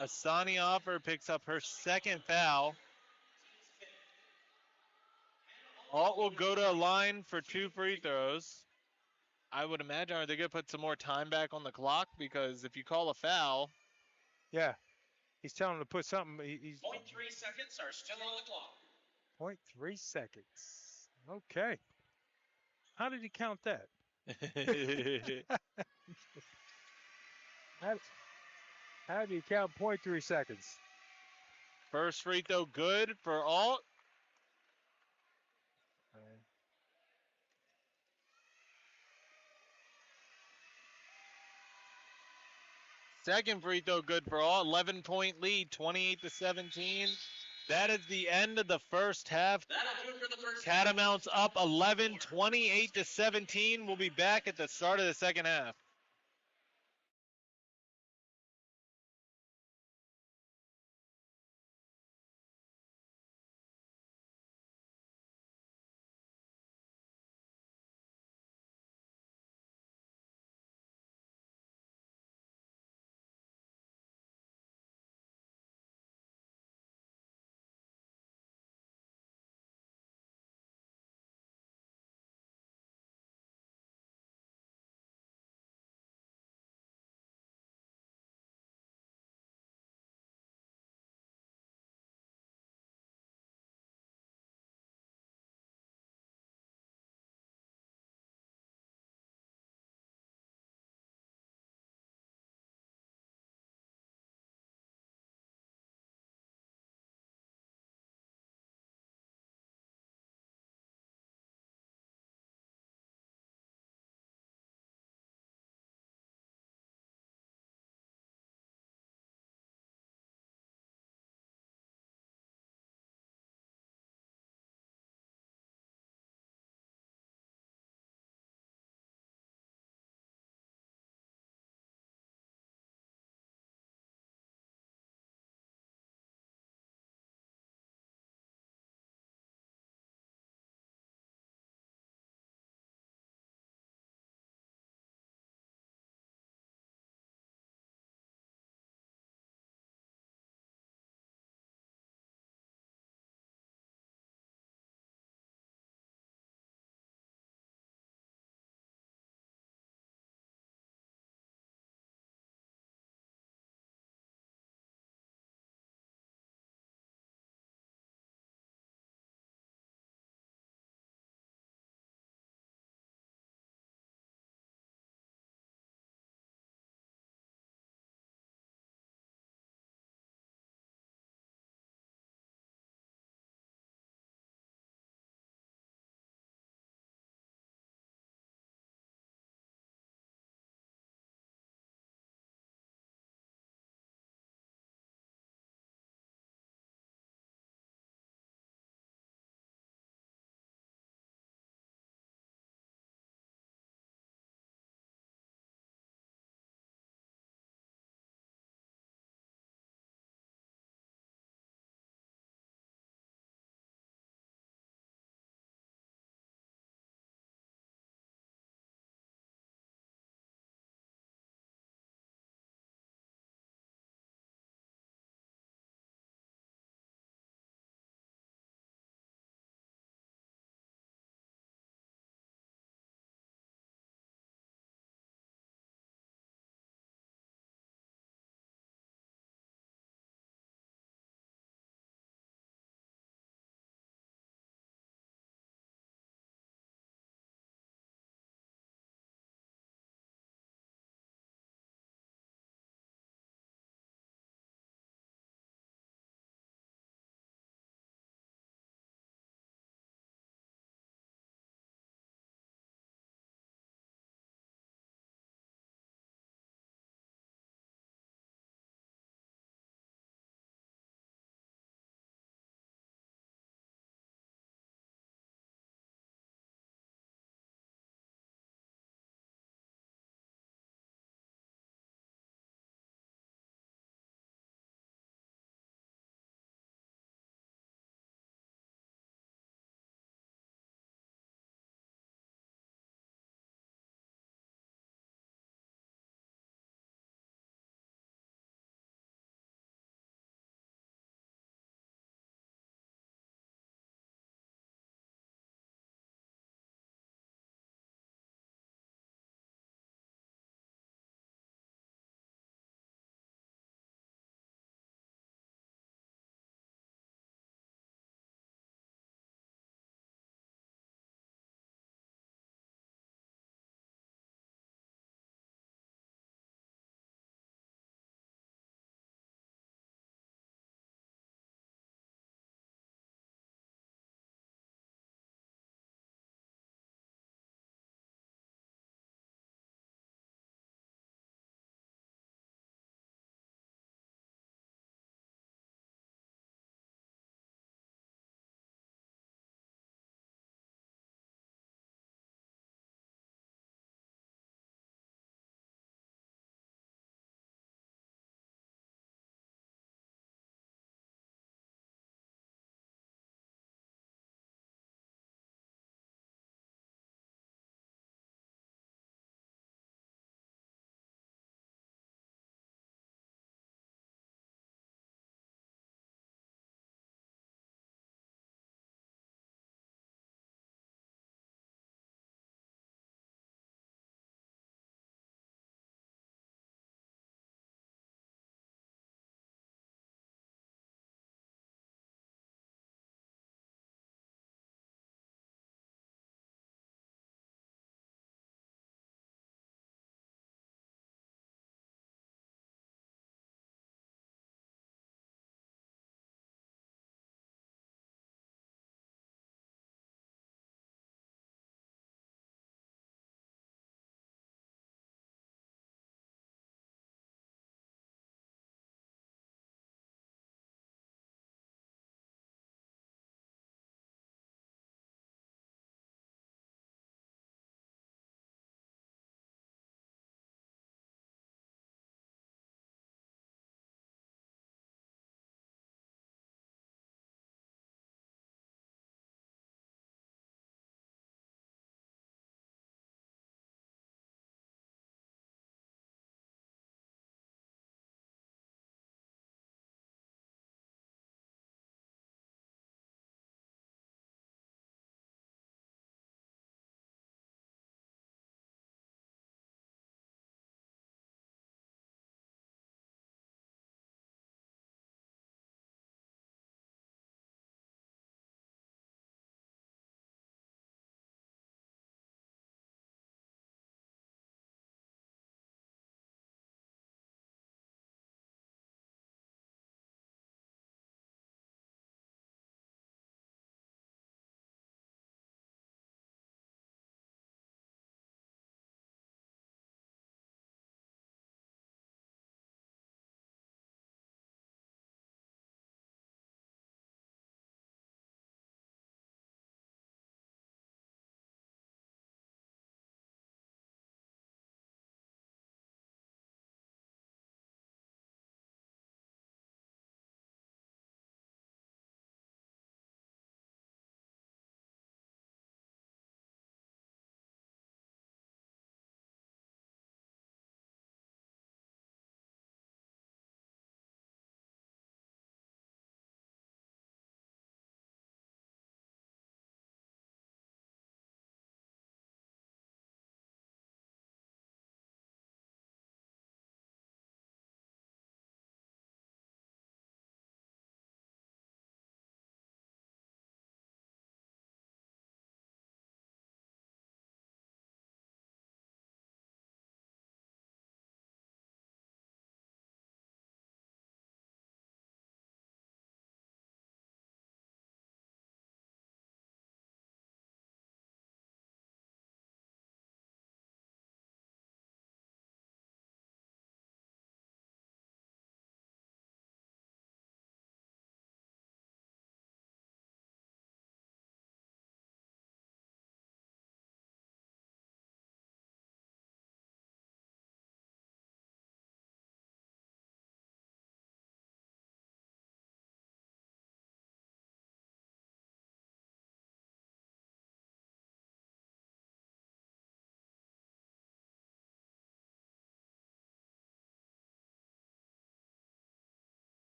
Asani Offer picks up her second foul. Alt will go to a line for 2 free throws. I would imagine, are they going to put some more time back on the clock? Because if you call a foul. Yeah. He's telling him to put something. 0.3 seconds are still on the clock. 0.3 seconds. Okay. How did he count that? How, how do you count 0.3 seconds? First free throw good for Alt. Second free throw good for Alt. 11-point lead, 28-17. That is the end of the first half. That'll do it for the first. Catamounts up 11, 28-17. We'll be back at the start of the second half.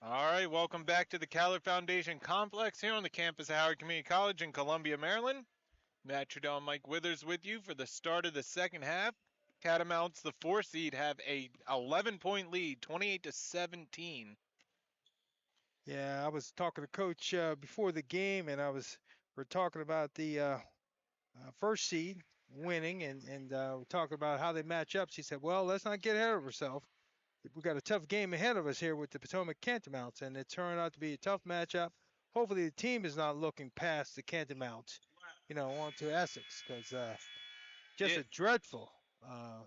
All right, welcome back to the Caller Foundation Complex here on the campus of Howard Community College in Columbia, Maryland. Matt Trudeau and Mike Withers with you for the start of the second half. Catamounts, the 4 seed, have a 11-point lead, 28-17. Yeah, I was talking to Coach before the game, and we're talking about the first seed winning, and we're talking about how they match up. She said, "Well, let's not get ahead of ourselves. We got a tough game ahead of us here with the Potomac Catamounts, and it turned out to be a tough matchup. Hopefully, the team is not looking past the Catamounts, onto Essex, because just Yeah, a dreadful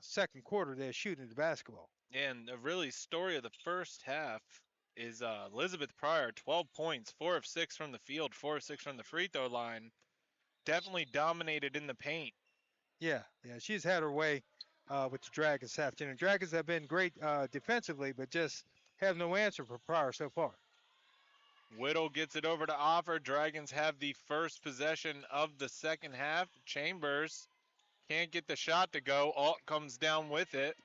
second quarter they're shooting the basketball. and the really story of the first half is Elizabeth Pryor, 12 points, 4 of 6 from the field, 4 of 6 from the free throw line. Definitely dominated in the paint. Yeah, she's had her way with the Dragons this afternoon. Dragons have been great defensively, but just have no answer for Pryor so far. Whittle gets it over to Offer. Dragons have the first possession of the second half. Chambers can't get the shot to go. Alt comes down with it.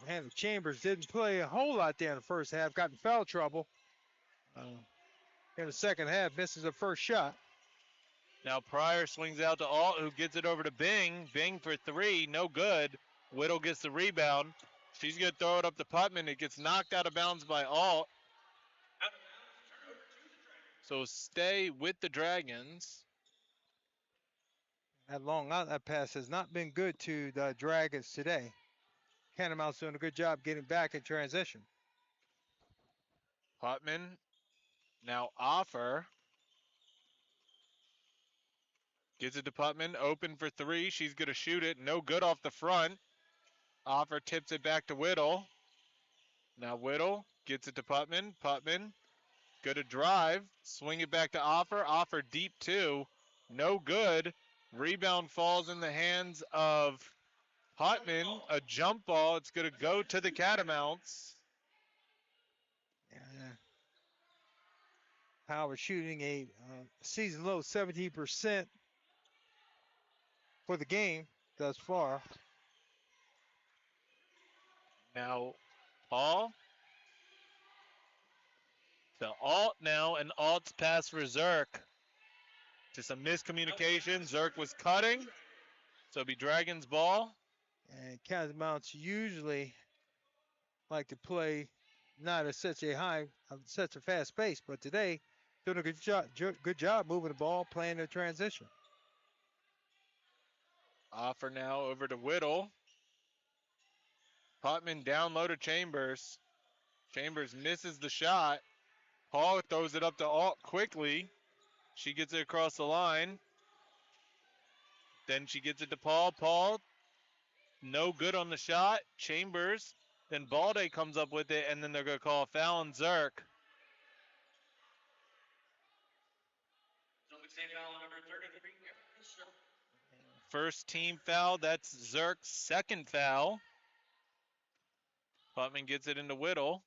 And Chambers didn't play a whole lot there in the first half, got in foul trouble. In the second half, misses her first shot. Now Pryor swings out to Alt, who gets it over to Bing. Bing for 3, no good. Whittle gets the rebound. She's going to throw it up to Putman. It gets knocked out of bounds by Alt. So stay with the Dragons. That long outlet pass has not been good to the Dragons today. Catamounts doing a good job getting back in transition. Putman now Offer. Gets it to Putman, open for 3. She's going to shoot it. No good off the front. Offer tips it back to Whittle. Now Whittle gets it to Putman. Putman, good to drive. Swing it back to Offer. Offer deep 2. No good. Rebound falls in the hands of Putman. A jump ball. It's going to go to the Catamounts. Yeah. Howard shooting a season low 17% for the game thus far. Now Paul to Alt now, and Alt's pass for Zerk. To some miscommunication. Zerk was cutting. So it'll be Dragons ball. And Catamounts usually like to play not at such a fast pace, but today doing a good job moving the ball, playing the transition. Offer now over to Whittle. Putman down low to Chambers. Chambers misses the shot. Paul throws it up to Alt quickly. She gets it across the line. Then she gets it to Paul. Paul, no good on the shot. Chambers. Then Balde comes up with it, and then they're going to call a foul on Zerk. First team foul. That's Zerk's second foul. Putman gets it into Whittle.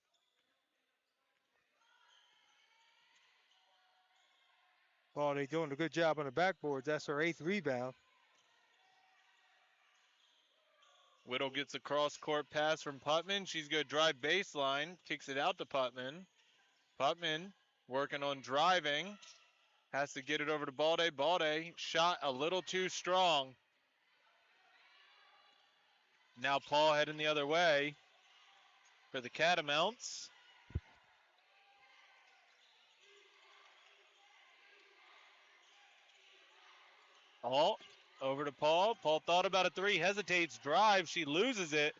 Well, they're doing a good job on the backboards. That's her 8th rebound. Whittle gets a cross-court pass from Putman. She's going to drive baseline. Kicks it out to Putman. Putman working on driving. Has to get it over to Balde. Balde shot a little too strong. Now Paul heading the other way for the Catamounts. Alt over to Paul. Paul thought about a 3, hesitates, drives. She loses it,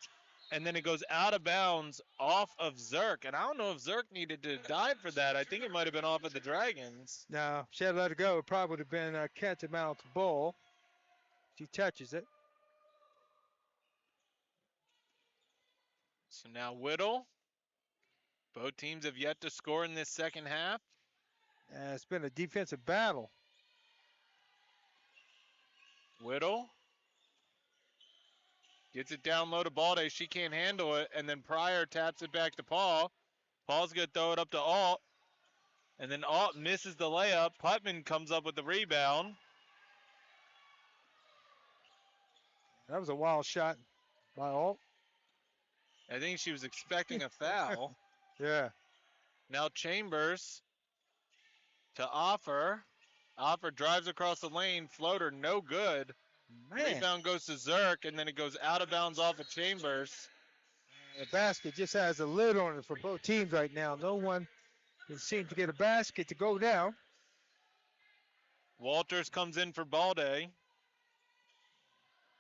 and then it goes out of bounds off of Zerk. And I don't know if Zerk needed to dive for that. I think it might have been off of the Dragons. Now, she had let it go. It probably would have been a Catamounts ball. She touches it. So now Whittle. Both teams have yet to score in this second half. It's been a defensive battle. Whittle gets it down low to Balde. She can't handle it. And then Pryor taps it back to Paul. Paul's going to throw it up to Alt. And then Alt misses the layup. Putman comes up with the rebound. That was a wild shot by Alt. I think she was expecting a foul. Yeah. Now Chambers to Offer. Offer drives across the lane. Floater, no good. Man, Rebound goes to Zerk, and then it goes out of bounds off of Chambers. the basket just has a lid on it for both teams right now. No one can seem to get a basket to go down. Walters comes in for Balde.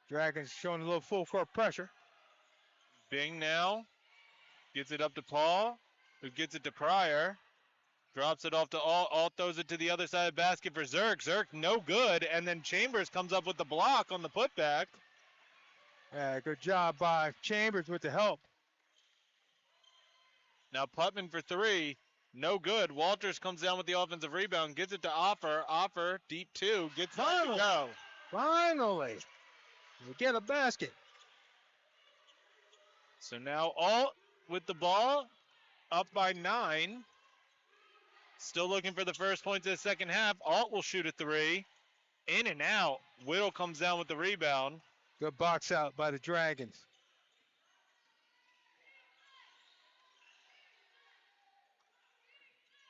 Dragons showing a little full court pressure. Bing now gets it up to Paul, who gets it to Pryor. Drops it off to Alt. Alt throws it to the other side of the basket for Zerk. Zerk, no good. And then Chambers comes up with the block on the putback. Yeah, good job by Chambers with the help. Now Putman for three. No good. Walters comes down with the offensive rebound, gets it to Offer. Offer, deep two, gets it to go. Finally, we get a basket. So now Alt with the ball, up by 9. Still looking for the first points of the second half. Alt will shoot a three. In and out. Whittle comes down with the rebound. Good box out by the Dragons.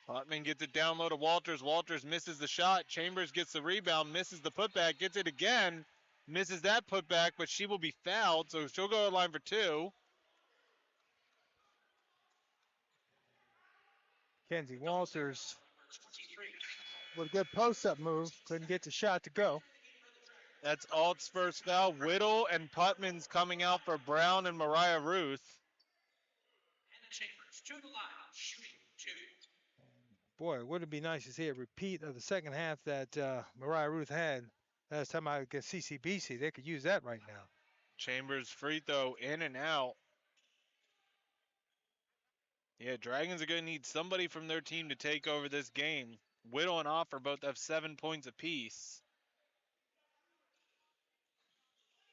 Hotman gets it down low to Walters. Walters misses the shot. Chambers gets the rebound, misses the putback, gets it again, misses that putback, but she will be fouled, so she'll go to the line for two. Kenzie Walters with a good post-up move. Couldn't get the shot to go. That's Alt's first foul. Whittle and Putman's coming out for Brown and Mariah Ruth. And the Chambers to the line, shooting two. Boy, would it be nice to see a repeat of the second half that Mariah Ruth had last time I against CCBC. They could use that right now. Chambers free throw in and out. Yeah, Dragons are going to need somebody from their team to take over this game. Whittle and Offer both have 7 points apiece.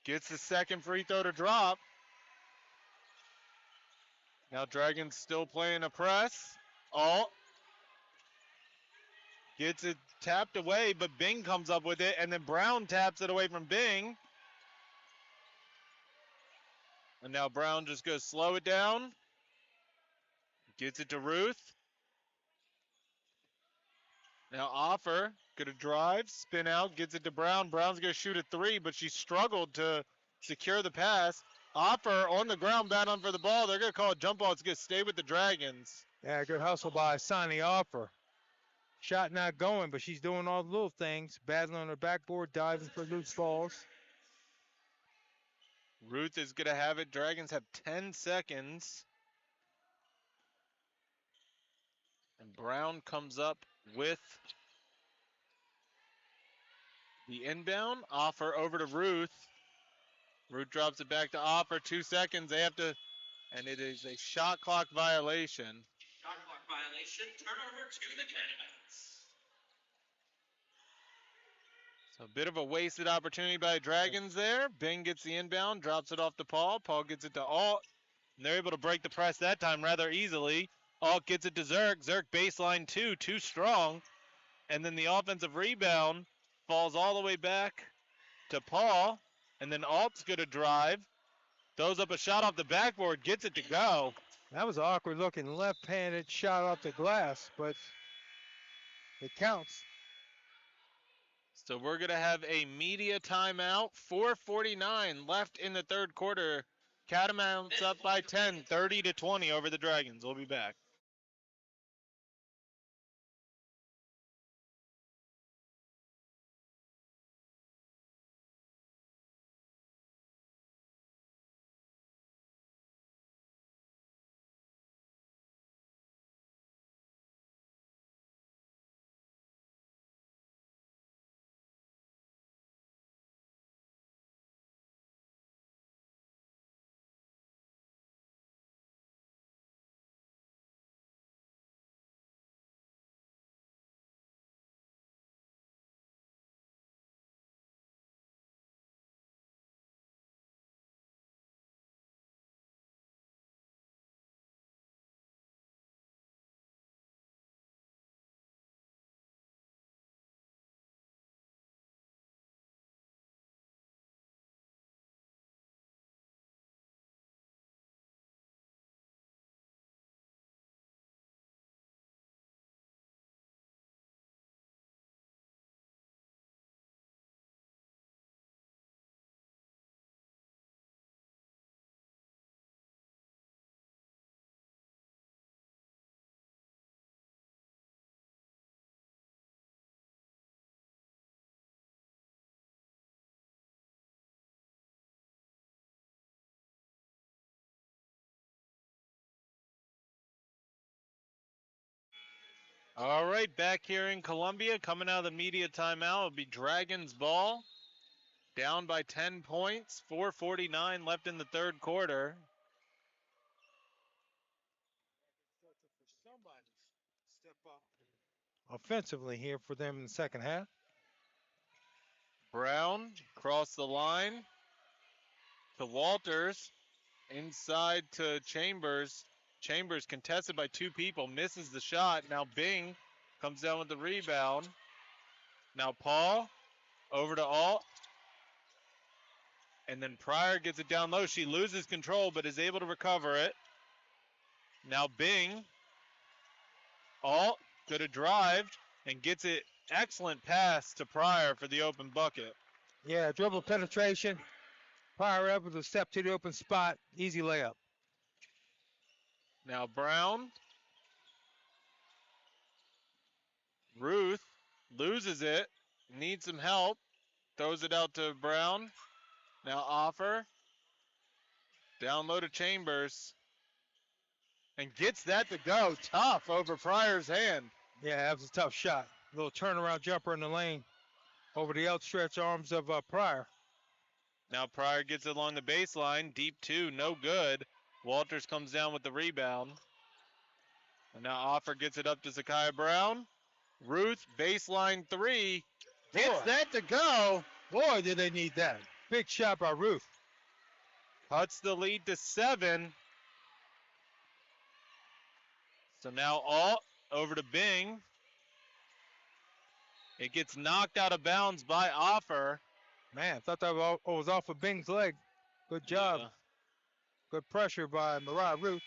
Gets the second free throw to drop. Now Dragons still playing a press. Alt gets it tapped away, but Bing comes up with it, and then Brown taps it away from Bing. And now Brown just goes slow it down. Gets it to Ruth. Now Offer gonna drive, spin out, gets it to Brown. Brown's gonna shoot a three, but she struggled to secure the pass. Offer on the ground, battling for the ball. They're gonna call a jump ball. It's gonna stay with the Dragons. Yeah, good hustle by Sonny Offer. Shot not going, but she's doing all the little things. Battling on her backboard, diving for loose balls. Ruth is gonna have it. Dragons have 10 seconds. And Brown comes up with the inbound. Offer over to Ruth. Ruth drops it back to Offer. 2 seconds. They have to, and it is a shot clock violation. Shot clock violation, turnover to the Canaanites. So a bit of a wasted opportunity by the Dragons there. Bing gets the inbound, drops it off to Paul. Paul gets it to Alt. And they're able to break the press that time rather easily. Alt gets it to Zerk. Zerk baseline two, too strong. And then the offensive rebound falls all the way back to Paul. And then Alt's going to drive. Throws up a shot off the backboard, gets it to go. That was an awkward looking left-handed shot off the glass, but it counts. So we're going to have a media timeout. 4:49 left in the third quarter. Catamounts up by 10, 30-20 over the Dragons. We'll be back. All right, back here in Columbia, coming out of the media timeout, it'll be Dragons ball. Down by 10 points, 4:49 left in the third quarter. Step up offensively here for them in the second half. Brown across the line to Walters, inside to Chambers. Chambers contested by two people, misses the shot. Now Bing comes down with the rebound. Now Paul over to Alt. And then Pryor gets it down low. She loses control but is able to recover it. Now Bing. Alt could have drived and gets it. Excellent pass to Pryor for the open bucket. Yeah, dribble penetration. Pryor able to step to the open spot. Easy layup. Now Brown. Ruth loses it. Needs some help. Throws it out to Brown. Now Offer. Down low to Chambers. And gets that to go. Tough over Pryor's hand. Yeah, that was a tough shot. Little turnaround jumper in the lane over the outstretched arms of Pryor. Now Pryor gets it along the baseline. Deep two, no good. Walters comes down with the rebound. And now Offer gets it up to Zakiah Brown. Ruth, baseline three. Gets that to go. Boy, did they need that. Big shot by Ruth. Cuts the lead to 7. So now Alt over to Bing. It gets knocked out of bounds by Offer. Man, thought that was off of Bing's leg. Good job. Yeah. Good pressure by Mariah Ruth.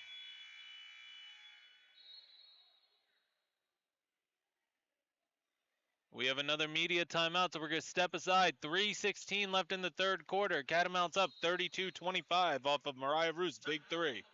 We have another media timeout, so we're going to step aside. 3:16 left in the third quarter. Catamounts up 32-25 off of Mariah Ruth's big three.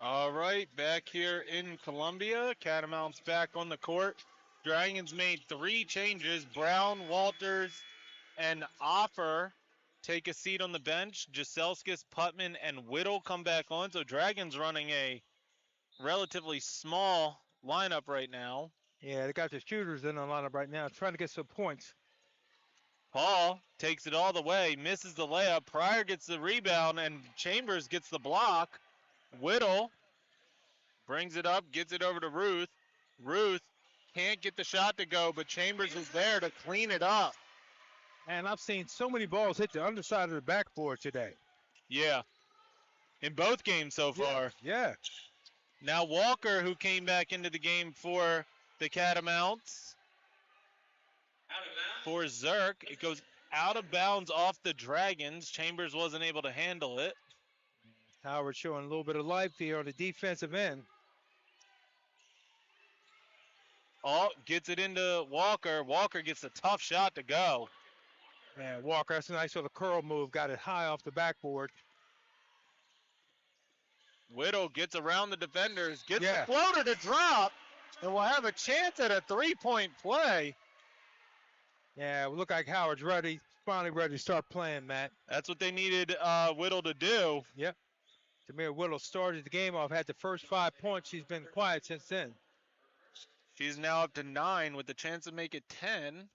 All right, back here in Columbia. Catamounts back on the court. Dragons made 3 changes. Brown, Walters, and Offer take a seat on the bench. Jaselskis, Putman, and Whittle come back on. So Dragons running a relatively small lineup right now. Yeah, they got the shooters in the lineup right now, trying to get some points. Paul takes it all the way, misses the layup. Pryor gets the rebound, and Chambers gets the block. Whittle brings it up, gets it over to Ruth. Ruth can't get the shot to go, but Chambers is there to clean it up. And I've seen so many balls hit the underside of the backboard today. Yeah, in both games so far. Yeah. Now Walker, who came back into the game for the Catamounts, for Zerk, it goes out of bounds off the Dragons. Chambers wasn't able to handle it. Howard showing a little bit of life here on the defensive end. Alt gets it into Walker. Walker gets a tough shot to go. Man, Walker, that's a nice little curl move. Got it high off the backboard. Whittle gets around the defenders, gets Yeah. the floater to drop, and will have a chance at a three-point play. Yeah, it look like Howard's ready. Finally ready to start playing, Matt. That's what they needed Whittle to do. Yep. Tamir Whittle started the game off, had the first 5 points. She's been quiet since then. She's now up to 9 with the chance to make it 10.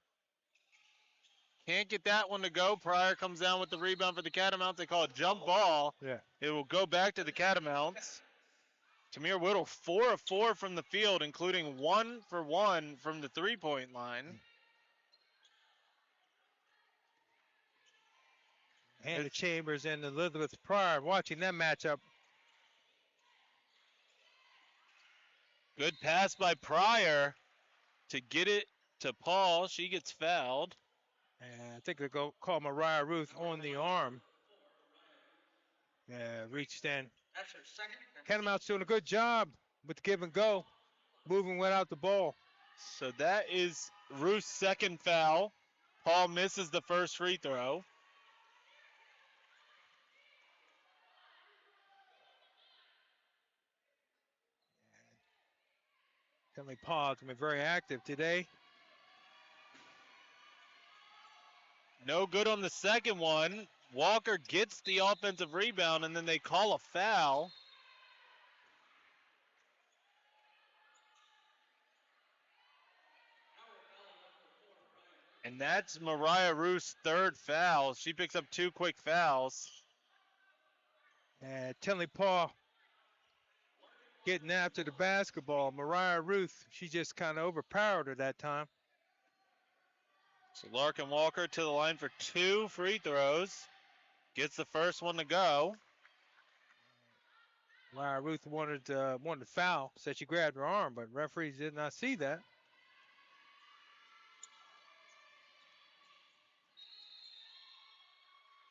Can't get that one to go. Pryor comes down with the rebound for the Catamounts. They call it jump ball. Yeah. It will go back to the Catamounts. Tamir Whittle, 4 of 4 from the field, including 1 for 1 from the three-point line. Hannah Chambers and Elizabeth Pryor watching that matchup. Good pass by Pryor to get it to Paul. She gets fouled. And I think they go call Mariah Ruth on the arm. Yeah, reached in. That's her second. Catamounts doing a good job with the give and go, moving without the ball. So that is Ruth's second foul. Paul misses the first free throw. Finley Paul's been very active today. No good on the second one. Walker gets the offensive rebound, and then they call a foul. And that's Mariah Ruth's third foul. She picks up 2 quick fouls. And Tinley Paul getting after the basketball. Mariah Ruth, she just kind of overpowered her that time. So Larkin Walker to the line for 2 free throws. Gets the first one to go. Mariah Ruth wanted to foul, said she grabbed her arm, but referees did not see that.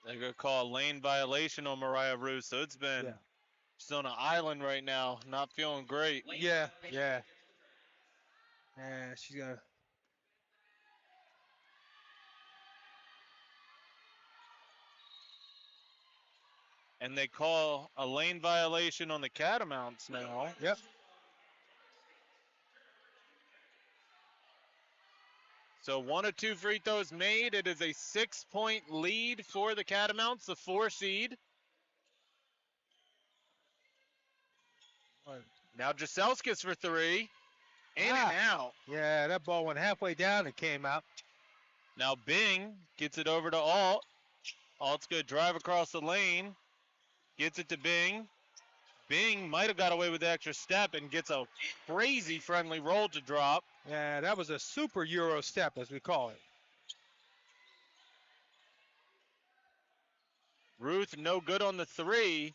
They're going to call a lane violation on Mariah Ruth. So it's been she's on an island right now, not feeling great. Yeah. Yeah, she's gonna. And they call a lane violation on the Catamounts now. Yep. So 1 of 2 free throws made. It is a 6-point lead for the Catamounts, the 4 seed. Now Jaselskis for 3. In and out. Yeah, that ball went halfway down and came out. Now Bing gets it over to Alt. Alt's going to drive across the lane. Gets it to Bing. Bing might have got away with the extra step and gets a crazy friendly roll to drop. Yeah, that was a super Euro step, as we call it. Ruth no good on the 3.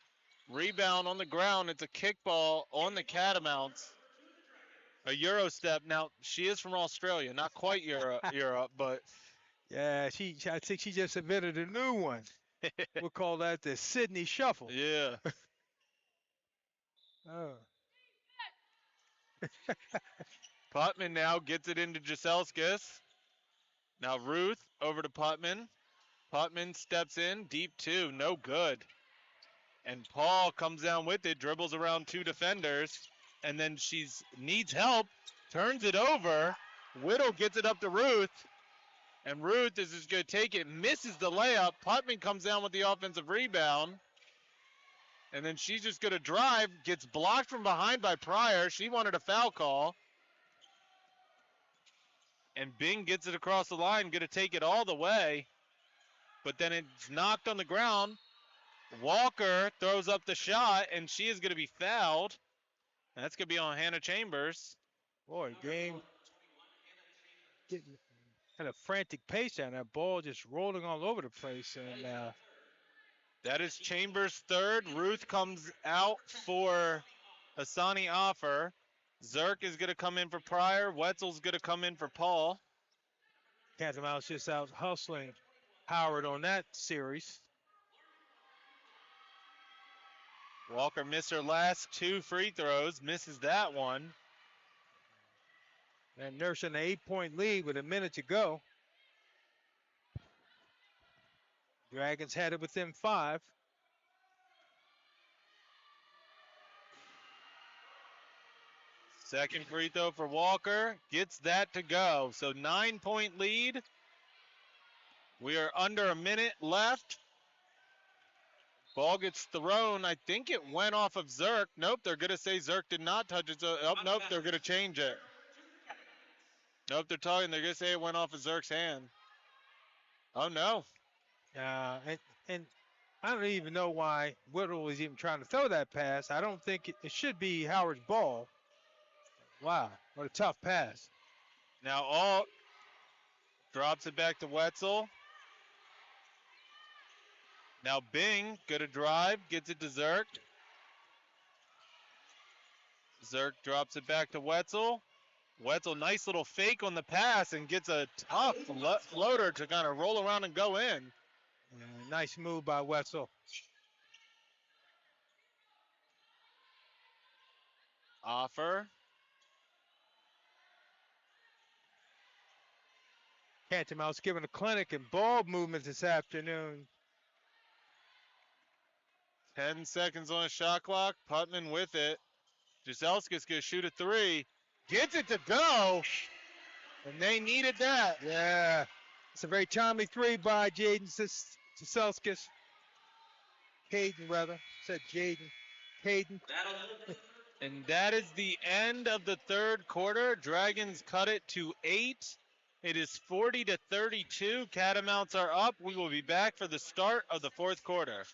Rebound on the ground. It's a kickball on the Catamounts. A Euro step. Now, she is from Australia. Not quite Europe, but... Yeah, I think she just invented a new one. We'll call that the Sydney Shuffle. Yeah. Oh. Putman now gets it into Jaselskis. Now Ruth over to Putman. Putman steps in, deep 2, no good. And Paul comes down with it, dribbles around 2 defenders, and then needs help, turns it over. Whittle gets it up to Ruth, and Ruth is just going to take it, misses the layup. Putman comes down with the offensive rebound, and then she's just going to drive, gets blocked from behind by Pryor. She wanted a foul call. And Bing gets it across the line, going to take it all the way. But then it's knocked on the ground. Walker throws up the shot, and she is going to be fouled. And that's going to be on Hannah Chambers. Boy, game had a frantic pace down. That ball just rolling all over the place. And that is Chambers' third. Ruth comes out for Hassani Offer. Zerk is going to come in for Pryor. Wetzel's going to come in for Paul. Catamounts just out hustling Howard on that series. Walker missed her last 2 free throws, misses that one. And nursing an 8-point lead with a minute to go. Dragons had it within 5. Second free throw for Walker, gets that to go. So 9-point lead. We are under a minute left. Ball gets thrown. I think it went off of Zerk. Nope, they're going to say Zerk did not touch it. Oh, nope, they're going to change it. Nope, they're going to say it went off of Zerk's hand. Oh, no. And I don't even know why Whittle was even trying to throw that pass. I don't think it should be Howard's ball. Wow, what a tough pass. Now Alt drops it back to Wetzel. Now Bing, good a drive, gets it to Zerk. Zerk drops it back to Wetzel. Wetzel, nice little fake on the pass and gets a tough floater to kind of roll around and go in. Yeah, nice move by Wetzel. Offer. Cantermouse giving a clinic in ball movement this afternoon. 10 seconds on a shot clock. Putman with it. Jaselski's going to shoot a three. Gets it to go. And they needed that. Yeah. It's a very timely three by Jaden Jaselskis. Caden, rather. Said Jaden. Caden. And that is the end of the third quarter. Dragons cut it to 8. It is 40-32. Catamounts are up. We will be back for the start of the fourth quarter.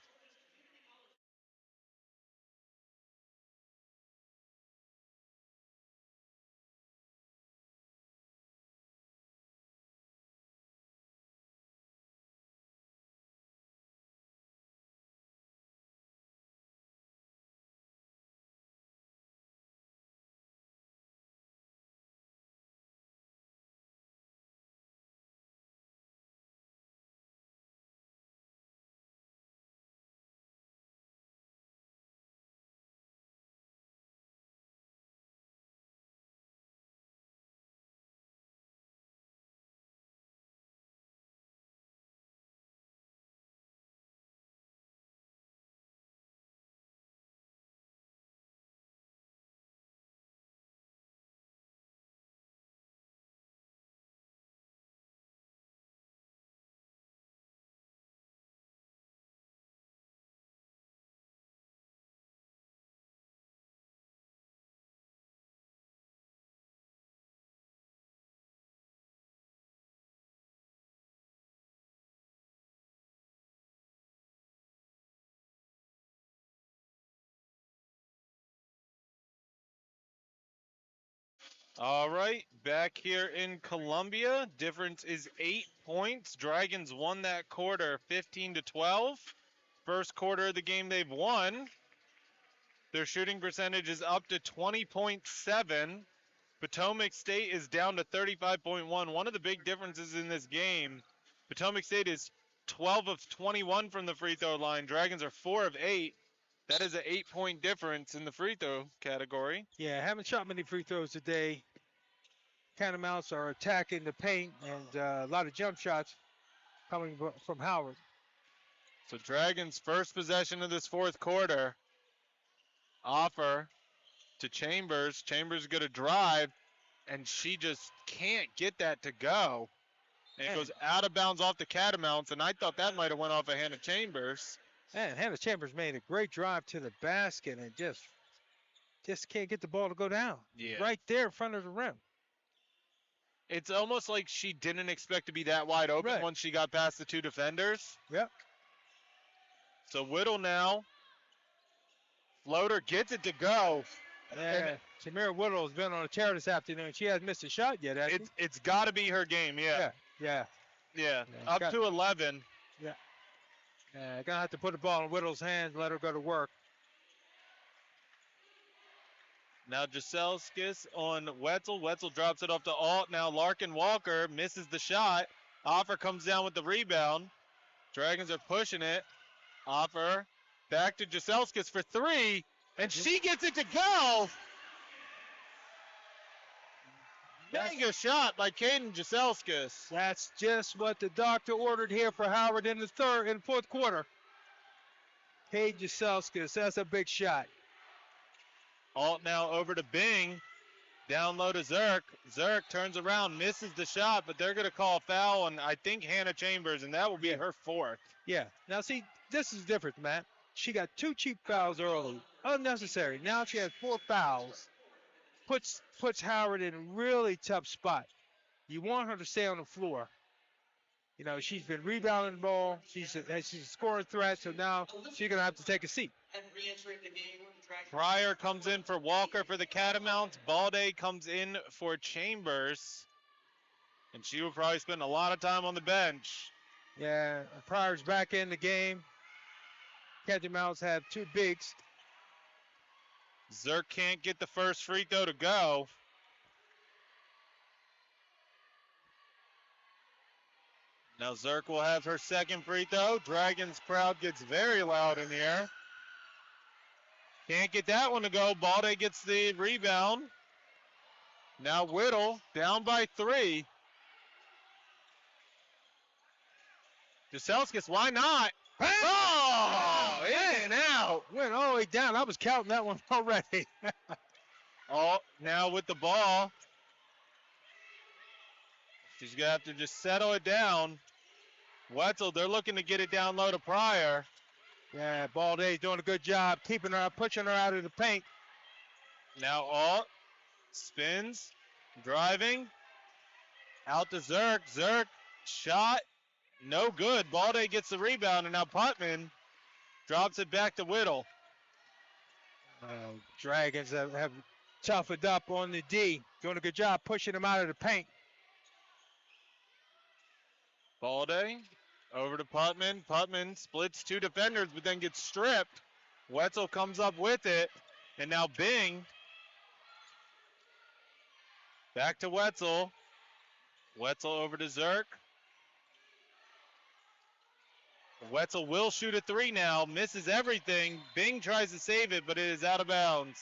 All right, back here in Columbia. Difference is 8 points. Dragons won that quarter 15-12. First quarter of the game they've won. Their shooting percentage is up to 20.7. Potomac State is down to 35.1. One of the big differences in this game, Potomac State is 12 of 21 from the free throw line. Dragons are 4 of 8. That is an 8-point difference in the free throw category. Yeah, haven't shot many free throws today. Catamounts are attacking the paint and a lot of jump shots coming from Howard. So Dragons' first possession of this fourth quarter. Offer to Chambers. Chambers going to drive, and she just can't get that to go. And it goes out of bounds off the Catamounts, and I thought that might have went off of Hannah Chambers. And Hannah Chambers made a great drive to the basket and just can't get the ball to go down. Yeah. Right there in front of the rim. It's almost like she didn't expect to be that wide open once she got past the two defenders. Yep. So Whittle now. Floater gets it to go. Yeah. Samira Whittle has been on a tear this afternoon. She hasn't missed a shot yet, has she? It's got to be her game, yeah. Yeah. Up to 11. Yeah. Gonna have to put the ball in Whittle's hands and let her go to work. Now Jaselskis on Wetzel. Wetzel drops it off to Alt. Now Larkin Walker misses the shot. Offer comes down with the rebound. Dragons are pushing it. Offer back to Jaselskis for three. And she gets it to go. Mega shot by Caden Jaselskis. That's just what the doctor ordered here for Howard in the fourth quarter. Caden Jaselskis, that's a big shot. Alt now over to Bing. Down low to Zerk. Zerk turns around, misses the shot, but they're going to call a foul on, I think, Hannah Chambers, and that will be her fourth. Yeah. Now, see, this is different, Matt. She got 2 cheap fouls early. Unnecessary. Now she has 4 fouls. Puts Howard in a really tough spot. You want her to stay on the floor. You know, she's been rebounding the ball. She's a scoring threat, so now she's going to have to take a seat. And re-entering the game, Pryor comes in for Walker for the Catamounts. Balde comes in for Chambers. And she will probably spend a lot of time on the bench. Yeah, Pryor's back in the game. Catamounts have two bigs. Zerk can't get the first free throw to go. Now Zerk will have her second free throw. Dragons crowd gets very loud in here. Can't get that one to go. Balde gets the rebound. Now Whittle down by 3. Jaselskis, why not? Oh, in and out. Went all the way down. I was counting that one already. Oh, now with the ball. She's going to have to just settle it down. Wetzel, they're looking to get it down low to Pryor. Yeah, Balde's doing a good job keeping her, pushing her out of the paint. Now Alt spins, driving, out to Zerk. Zerk, shot, no good. Balde gets the rebound, and now Putman drops it back to Whittle. Dragons have toughened up on the D, doing a good job pushing them out of the paint. Balde over to Putman. Putman splits 2 defenders, but then gets stripped. Wetzel comes up with it, and now Bing. Back to Wetzel. Wetzel over to Zerk. Wetzel will shoot a 3 now, misses everything. Bing tries to save it, but it is out of bounds.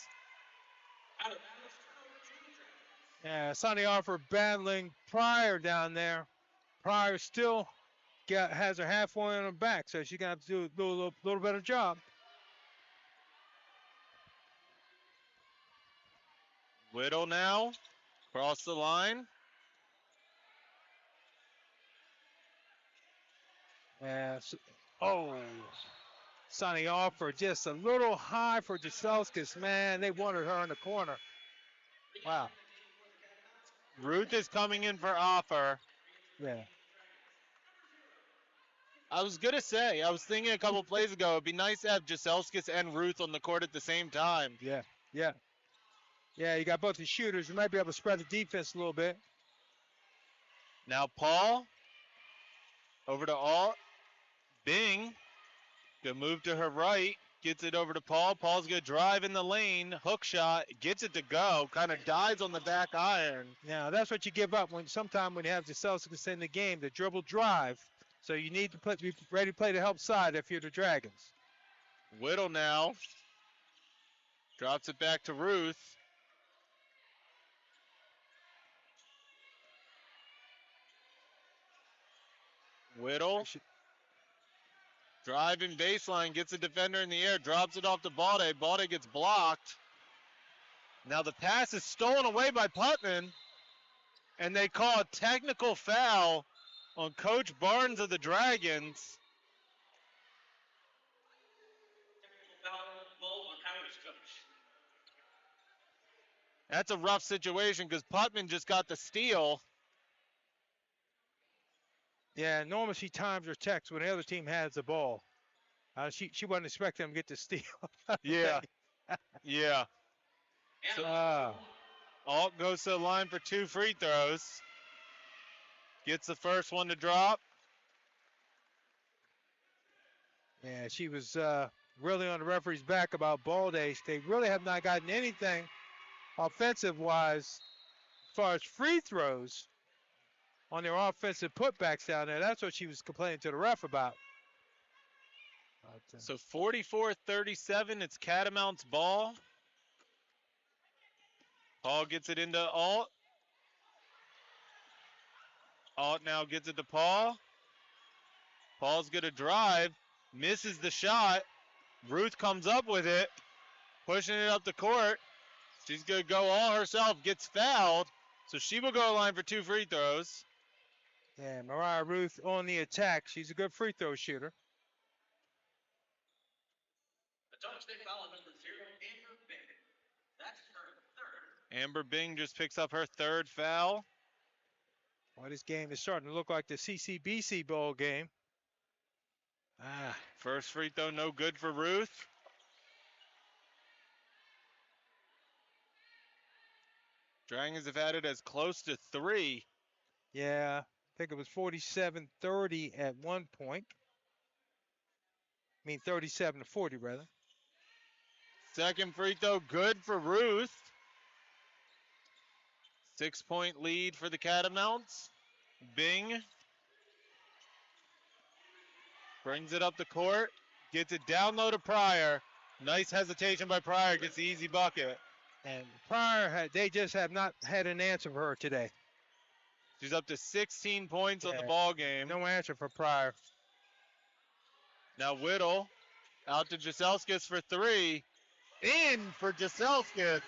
out of bounds, turnover, Junior Dragons. Yeah, Sonny Arthur battling Pryor down there. Pryor still has her halfway on her back, so she's going to have to do a little better job. Whittle now, across the line. Sonny Arthur just a little high for Jaselskis. Man, they wanted her in the corner. Wow. Ruth is coming in for Offer. Yeah. I was going to say, I was thinking a couple plays ago, it'd be nice to have Jaselskis and Ruth on the court at the same time. Yeah. Yeah, you got both the shooters. You might be able to spread the defense a little bit. Now Paul, over to Alt. Bing, gonna move to her right, gets it over to Paul. Paul's gonna drive in the lane, hook shot, gets it to go, kind of dies on the back iron. Now, that's what you give up when you have the Celtics in the game, the dribble drive. So you need to be ready to play the help side if you're the Dragons. Whittle now drops it back to Ruth. Whittle driving baseline, gets a defender in the air, drops it off to Balde. Balde gets blocked. Now the pass is stolen away by Putman, and they call a technical foul on Coach Barnes of the Dragons. Technical foul on Howard's coach. That's a rough situation because Putman just got the steal. Yeah, normally she times her text when the other team has the ball. She wasn't expecting them to get the steal. Yeah. Yeah. Ah. Alt goes to the line for 2 free throws. Gets the first one to drop. Yeah, she was really on the referee's back about Balde. They really have not gotten anything offensive-wise as far as free throws on their offensive putbacks down there. That's what she was complaining to the ref about. So 44-37, it's Catamounts ball. Paul gets it into Alt. Alt now gets it to Paul. Paul's going to drive, misses the shot. Ruth comes up with it, pushing it up the court. She's going to go all herself, gets fouled. So she will go to the line for 2 free throws. Yeah, Mariah Ruth on the attack. She's a good free throw shooter. Potomac State foul on number 0, Amber Bing. That's her third. Amber Bing just picks up her 3rd foul. Well, this game is starting to look like the CCBC bowl game. First free throw, no good for Ruth. Dragons have had it as close to 3. Yeah, I think it was 47-30 at one point. I mean 37-40 rather. Second free throw, good for Ruth. 6-point lead for the Catamounts. Bing brings it up the court, gets it down low to Pryor. Nice hesitation by Pryor, gets the easy bucket. And Pryor, they just have not had an answer for her today. She's up to 16 points on the ball game. No answer for Pryor. Now Whittle out to Jaselskis for 3. In for Jaselskis.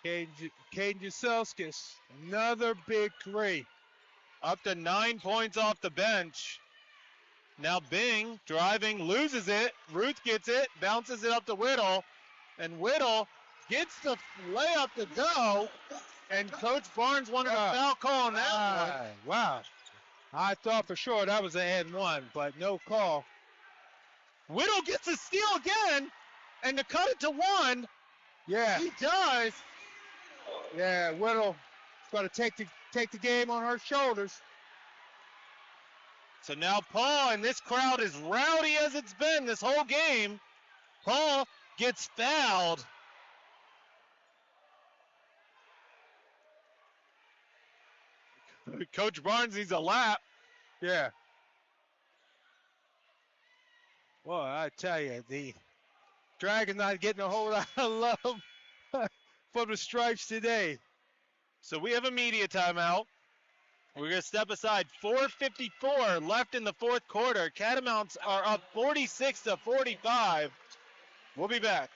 Caden Jaselskis, another big 3. Up to 9 points off the bench. Now Bing driving, loses it. Ruth gets it, bounces it up to Whittle. And Whittle gets the layup to go. And Coach Barnes wanted a foul call on that one. Wow. I thought for sure that was an N1, but no call. Whittle gets a steal again. And to cut it to 1, yeah, he does. Yeah, Whittle's going to take the game on her shoulders. So now Paul, and this crowd is rowdy as it's been this whole game. Paul gets fouled. Coach Barnes needs a lap. Yeah. Well, I tell you, the Dragons not getting a whole lot of love for the Stripes today. So we have a media timeout. We're going to step aside. 4:54 left in the fourth quarter. Catamounts are up 46-45. We'll be back.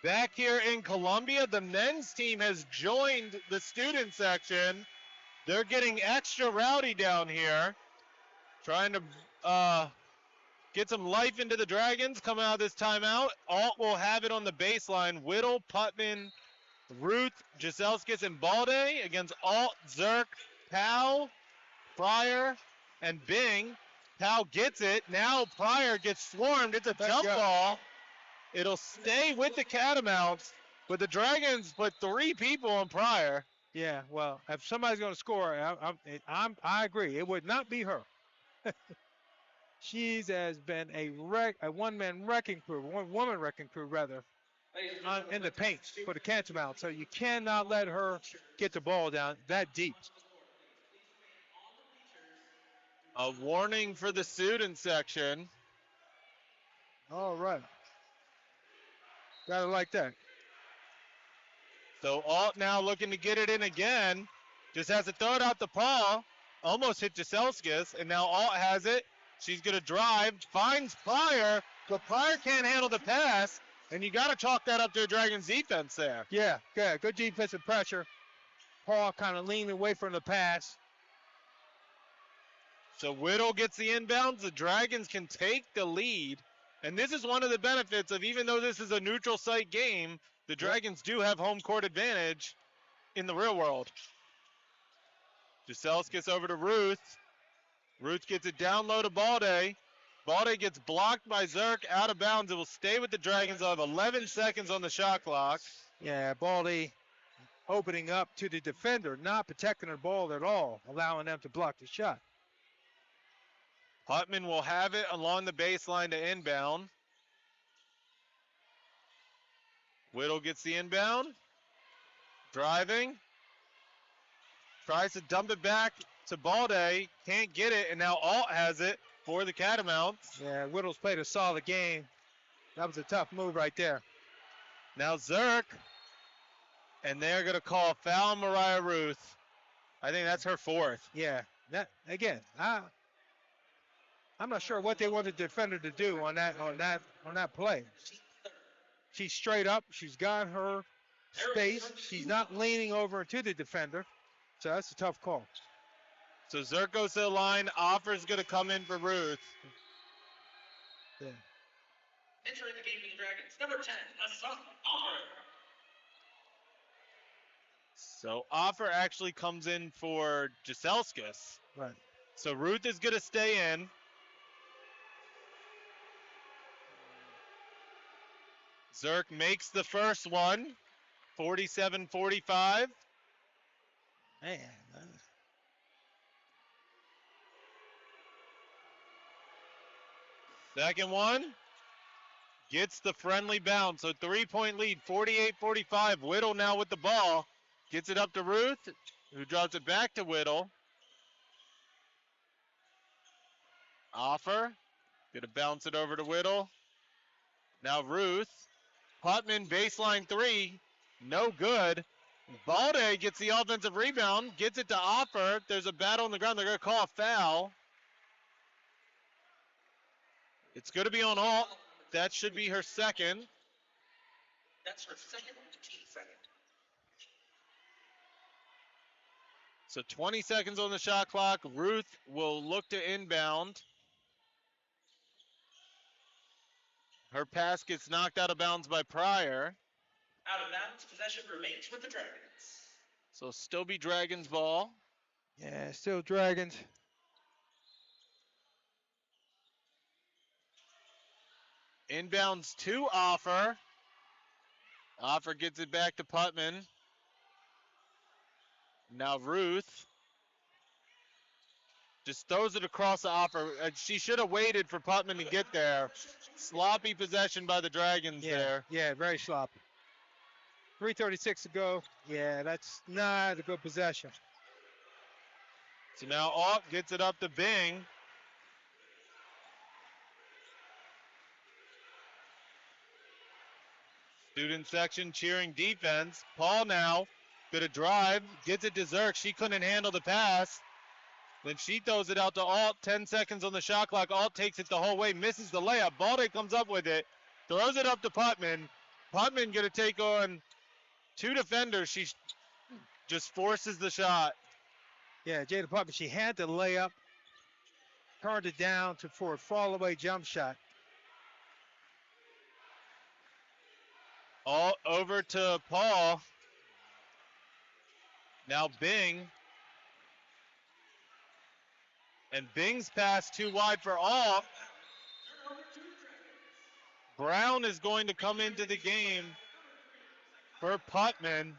Back here in Columbia, the men's team has joined the student section. They're getting extra rowdy down here, trying to get some life into the Dragons coming out of this timeout. Alt will have it on the baseline. Whittle, Putman, Ruth, Jaselskis, and Balde against Alt, Zerk, Powell, Pryor, and Bing. Powell gets it. Now Pryor gets swarmed. It's a jump ball. It'll stay with the Catamounts, but the Dragons put 3 people on Pryor. Yeah, well, if somebody's going to score, I agree. It would not be her. She's has been a one-man wrecking crew, one-woman wrecking crew rather, in the paint for the Catamounts. So you cannot let her get the ball down that deep. A warning for the student section. All right. Gotta like that. So Alt now looking to get it in again. Just has to throw it out to Paul. Almost hit Jaselskis, and now Alt has it. She's going to drive, finds Pryor, but Pryor can't handle the pass, and you got to chalk that up to the Dragons' defense there. Yeah, good defensive pressure. Paul kind of leaning away from the pass. So Whittle gets the inbounds. The Dragons can take the lead. And this is one of the benefits of, even though this is a neutral site game, the Dragons do have home court advantage in the real world. Jaselskis over to Ruth. Ruth gets it down low to Balde. Balde gets blocked by Zerk out of bounds. It will stay with the Dragons. They'll have 11 seconds on the shot clock. Yeah, Baldy opening up to the defender, not protecting the ball at all, allowing them to block the shot. Putman will have it along the baseline to inbound. Whittle gets the inbound. Driving. Tries to dump it back to Balde. Can't get it, and now Alt has it for the Catamounts. Yeah, Whittle's played a solid game. That was a tough move right there. Now Zerk. And they're going to call a foul on Mariah Ruth. I think that's her fourth. Yeah, that again. I'm not sure what they want the defender to do on that play. She's straight up. She's got her space. She's not leaning over to the defender. So that's a tough call. So Zerk goes to the line. Offer's going to come in for Ruth. Yeah. Entering the game for the Dragons, number 10, Asaf Offer. So Offer actually comes in for Jaselskis. Right. So Ruth is going to stay in. Zerk makes the first one, 47-45. Man. Second one gets the friendly bounce. So 3-point lead, 48-45. Whittle now with the ball. Gets it up to Ruth, who drops it back to Whittle. Offer. Gonna bounce it over to Whittle. Now Ruth. Putman baseline three. No good. Balde gets the offensive rebound. Gets it to Offer. There's a battle on the ground. They're gonna call a foul. It's gonna be on Alt. That should be her second. That's her second, team second. So 20 seconds on the shot clock. Ruth will look to inbound. Her pass gets knocked out of bounds by Pryor. Out of bounds, possession remains with the Dragons. So still be Dragons ball. Yeah, still Dragons. Inbounds to Offer. Offer gets it back to Putman. Now Ruth just throws it across the Offer. She should have waited for Putman to get there. Sloppy possession by the Dragons there. Yeah, very sloppy. 3:36 to go. Yeah, that's not a good possession. So now Alt gets it up to Bing. Student section cheering defense. Paul now gonna drive, gets it to Zerk. She couldn't handle the pass. Then she throws it out to Alt. 10 seconds on the shot clock. Alt takes it the whole way, misses the layup. Balde comes up with it, throws it up to Putman. Putman gonna take on two defenders. She just forces the shot. Yeah, Jada Putman, she had the layup, turned it down for a fall-away jump shot. All over to Paul. Now Bing. And Bing's pass too wide for Alt. Brown is going to come into the game for Putman.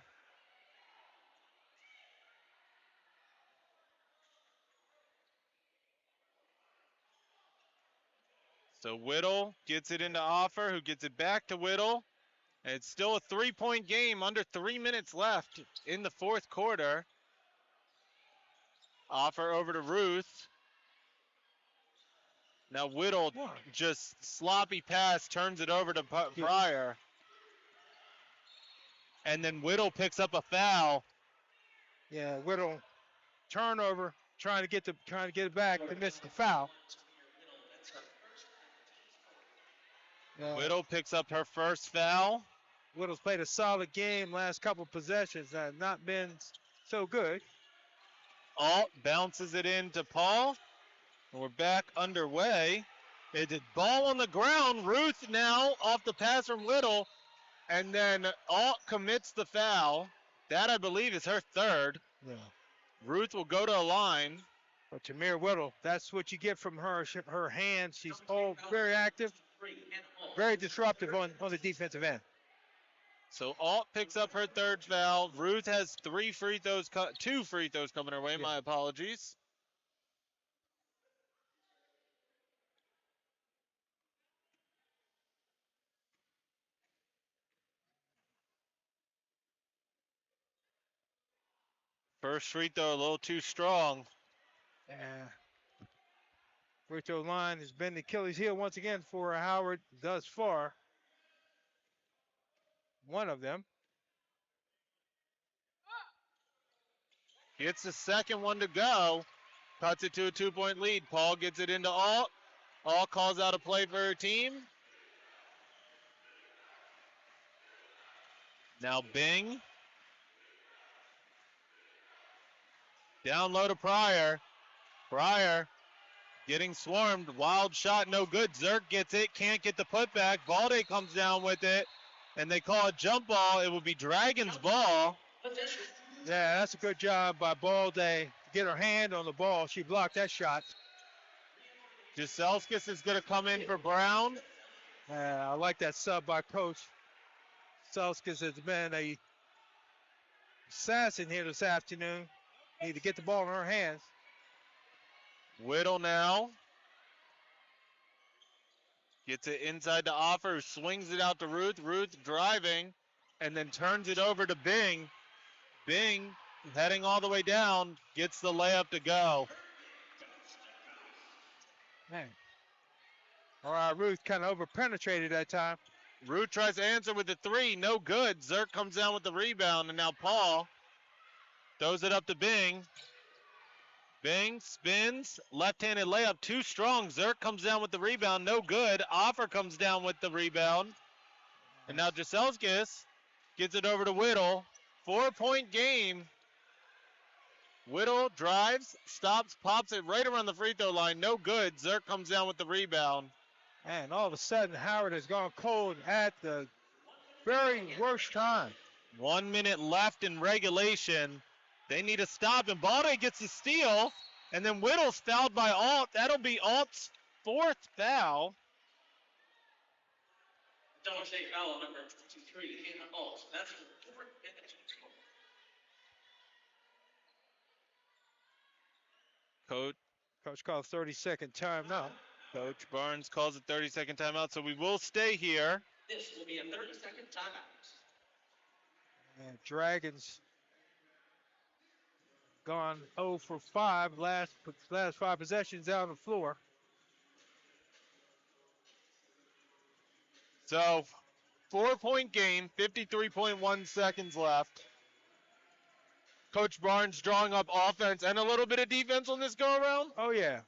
So Whittle gets it into Offer, who gets it back to Whittle. And it's still a 3-point game, under 3 minutes left in the fourth quarter. Offer over to Ruth. Now Whittle, just sloppy pass, turns it over to Pryor. And then Whittle picks up a foul. Yeah, Whittle turnover, trying to get it back, and missed the foul. Whittle picks up her first foul. Whittle's played a solid game last couple possessions, have not been so good. Alt bounces it into Paul. And we're back underway. It's a ball on the ground. Ruth now off the pass from Whittle. And then Alt commits the foul. That, I believe, is her third. Yeah. Ruth will go to a line. But Tamir Whittle, that's what you get from her. Her hands, she's all very active, very disruptive on the defensive end. So Alt picks up her third foul. Ruth has two free throws coming her way. Yeah. My apologies. First free throw a little too strong. Yeah. Free throw line has been the Achilles heel once again for Howard thus far. One of them. Gets the second one to go. Cuts it to a 2-point lead. Paul gets it into Alt. Alt calls out a play for her team. Now Bing. Down low to Pryor. Pryor getting swarmed. Wild shot, no good. Zerk gets it, can't get the putback. Balde comes down with it, and they call a jump ball. It will be Dragons ball. Yeah, that's a good job by Balde to get her hand on the ball. She blocked that shot. Jaselskis is going to come in for Brown. I like that sub by Coach. Selskis has been a assassin here this afternoon. Need to get the ball in her hands. Whittle now. Gets it inside to Offer, swings it out to Ruth. Ruth driving, and then turns it over to Bing. Bing heading all the way down, gets the layup to go. Man. All right, Ruth kind of over-penetrated that time. Ruth tries to answer with the three, no good. Zerk comes down with the rebound, and now Paul throws it up to Bing. Bing spins, left-handed layup, too strong. Zerk comes down with the rebound, no good. Offer comes down with the rebound. And now Jaselskis gets it over to Whittle. 4-point game. Whittle drives, stops, pops it right around the free throw line, no good. Zerk comes down with the rebound. And all of a sudden, Howard has gone cold at the very worst time. 1 minute left in regulation. They need a stop, and Balde gets the steal, and then Whittle's fouled by Alt. That'll be Alt's fourth foul. Double state foul on number 23 in Alt. That's the fourth minute. Coach called 30-second timeout. Coach Barnes calls a 30-second timeout, so we will stay here. This will be a 30-second timeout. And Dragons gone 0 for 5 last 5 possessions down the floor. So, 4-point game, 53.1 seconds left. Coach Barnes drawing up offense and a little bit of defense on this go-around. Oh yeah.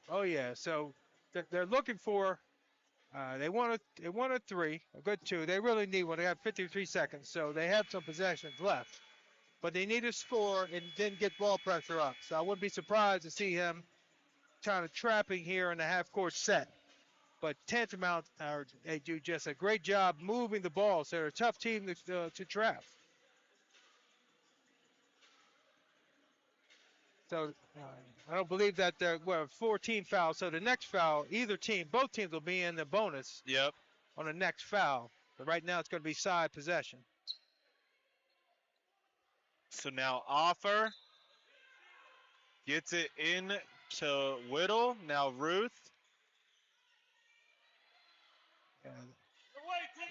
So they're looking for. They want a 3, a good 2. They really need one. They have 53 seconds, so they have some possessions left. But they need to score and then get ball pressure up. So I wouldn't be surprised to see him kind of trapping here in the half-court set. But Tantamount, they do just a great job moving the ball. So they're a tough team to trap. So I don't believe that they're 14 fouls. So the next foul, both teams will be in the bonus. Yep. On the next foul. But right now it's going to be side possession. So now Offer gets it in to Whittle. Now Ruth.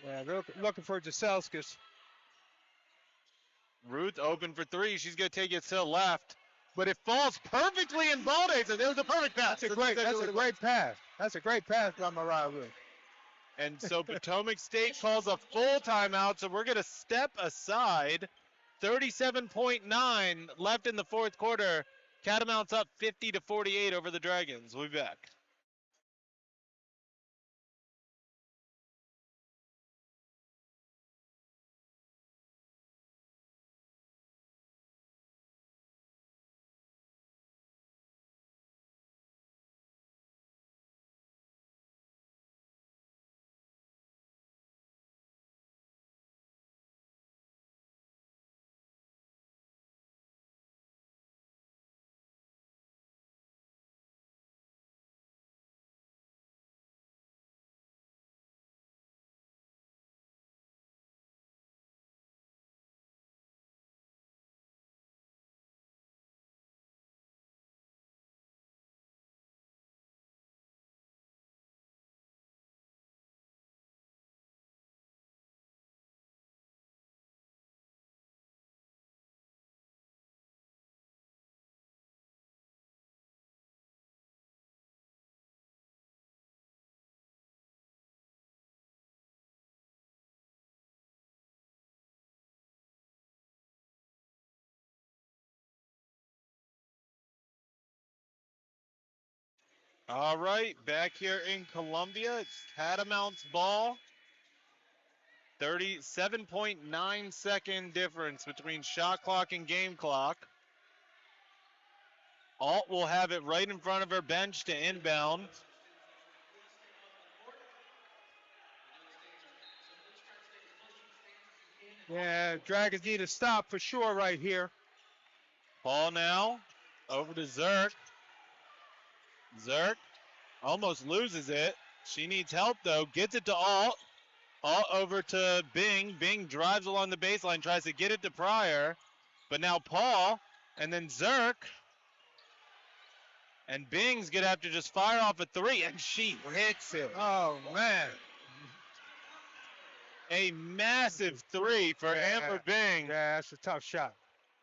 Yeah, they're looking for Jaselskis. Ruth open for 3. She's going to take it to the left. But it falls perfectly in Balde's, and it was a perfect pass. That's a great pass. That's a great pass by Mariah Ruth. And so Potomac State calls a full timeout, so we're going to step aside. 37.9 left in the fourth quarter. Catamounts up 50-48 over the Dragons. We'll be back. All right, back here in Columbia, it's Catamounts ball. 37.9 second difference between shot clock and game clock. Alt will have it right in front of her bench to inbound. Yeah, Dragons need a stop for sure right here. Ball now over to Zerk. Zerk almost loses it. She needs help though. Gets it to Alt. Alt over to Bing. Bing drives along the baseline, tries to get it to Pryor. But now Paul and then Zerk. And Bing's gonna have to just fire off a three, and she hits it. Oh man. A massive three for Amber Bing. Yeah, that's a tough shot.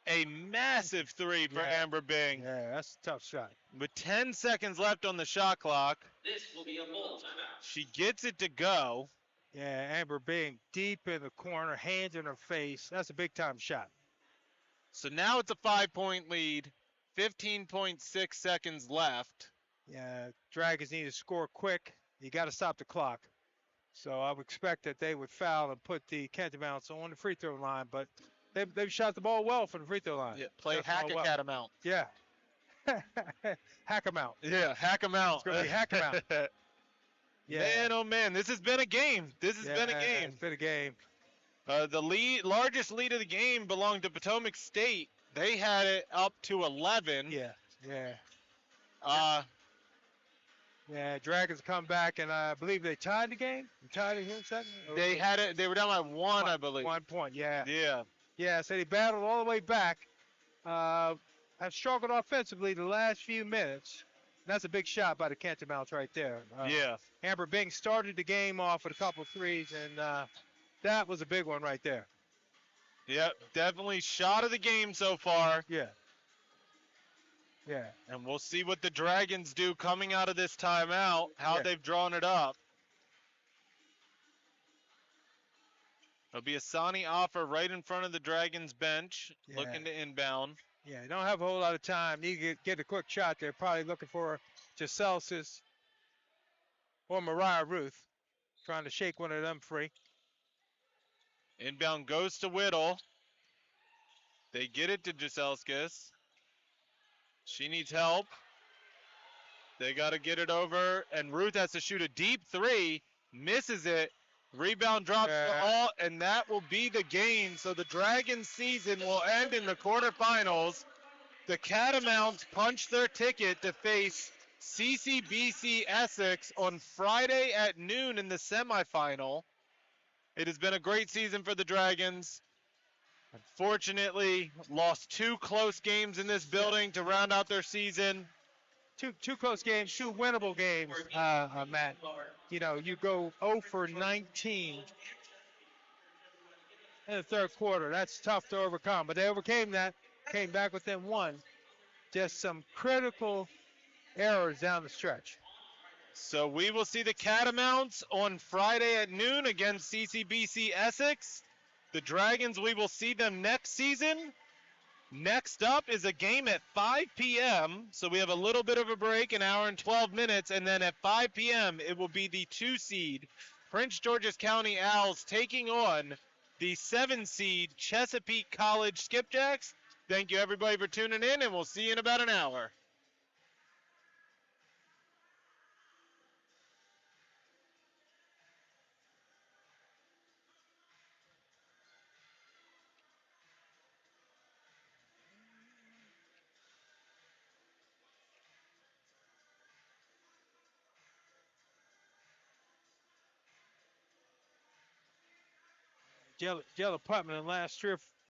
A massive three for Amber Bing. Yeah, that's a tough shot. With 10 seconds left on the shot clock, This will be a full timeout. she gets it to go. Yeah, Amber being deep in the corner, hands in her face. That's a big time shot. So now it's a 5-point lead. 15.6 seconds left. Yeah, Dragons need to score quick. You got to stop the clock. So I would expect that they would foul and put the Catamounts on the free throw line, but they've shot the ball well from the free throw line. Yeah, play Shot the hack ball a well. Catamount. Yeah. Hack them out. Yeah, hack them out. It's going to be hack them out. Yeah. Man, oh man, this has been a game. This has been a game. It's been a game. The largest lead of the game belonged to Potomac State. They had it up to 11. Yeah. Yeah. Dragons come back, and I believe they tied the game. Tied it here, second? They had it. They were down by one, I believe. 1 point, yeah. Yeah. Yeah, so they battled all the way back. Have struggled offensively the last few minutes. That's a big shot by the Catamounts right there. Yeah. Amber Bing started the game off with a couple threes, and that was a big one right there. Yep. Definitely shot of the game so far. Yeah. And we'll see what the Dragons do coming out of this timeout, how Yeah. they've drawn it up. There'll be a Sani offer right in front of the Dragons bench, Yeah. looking to inbound. Yeah, they don't have a whole lot of time. Need to get a quick shot. They're probably looking for Giselsis or Mariah Ruth, trying to shake one of them free. Inbound goes to Whittle. They get it to Giselskis. She needs help. They got to get it over, and Ruth has to shoot a deep three, misses it. Rebound drops to Alt, and that will be the game. So the Dragons season will end in the quarterfinals. The Catamounts punch their ticket to face CCBC Essex on Friday at noon in the semifinal. It has been a great season for the Dragons. Unfortunately, lost 2 close games in this building to round out their season. Two close games, 2 winnable games, Matt. You know, you go 0 for 19 in the third quarter. That's tough to overcome, but they overcame that, came back within 1. Just some critical errors down the stretch. So we will see the Catamounts on Friday at noon against CCBC Essex. The Dragons, we will see them next season. Next up is a game at 5 p.m. So we have a little bit of a break, an hour and 12 minutes. And then at 5 p.m., it will be the 2 seed Prince George's County Owls taking on the 7 seed Chesapeake College Skipjacks. Thank you, everybody, for tuning in, and we'll see you in about an hour. Jella Putman in the last 3 or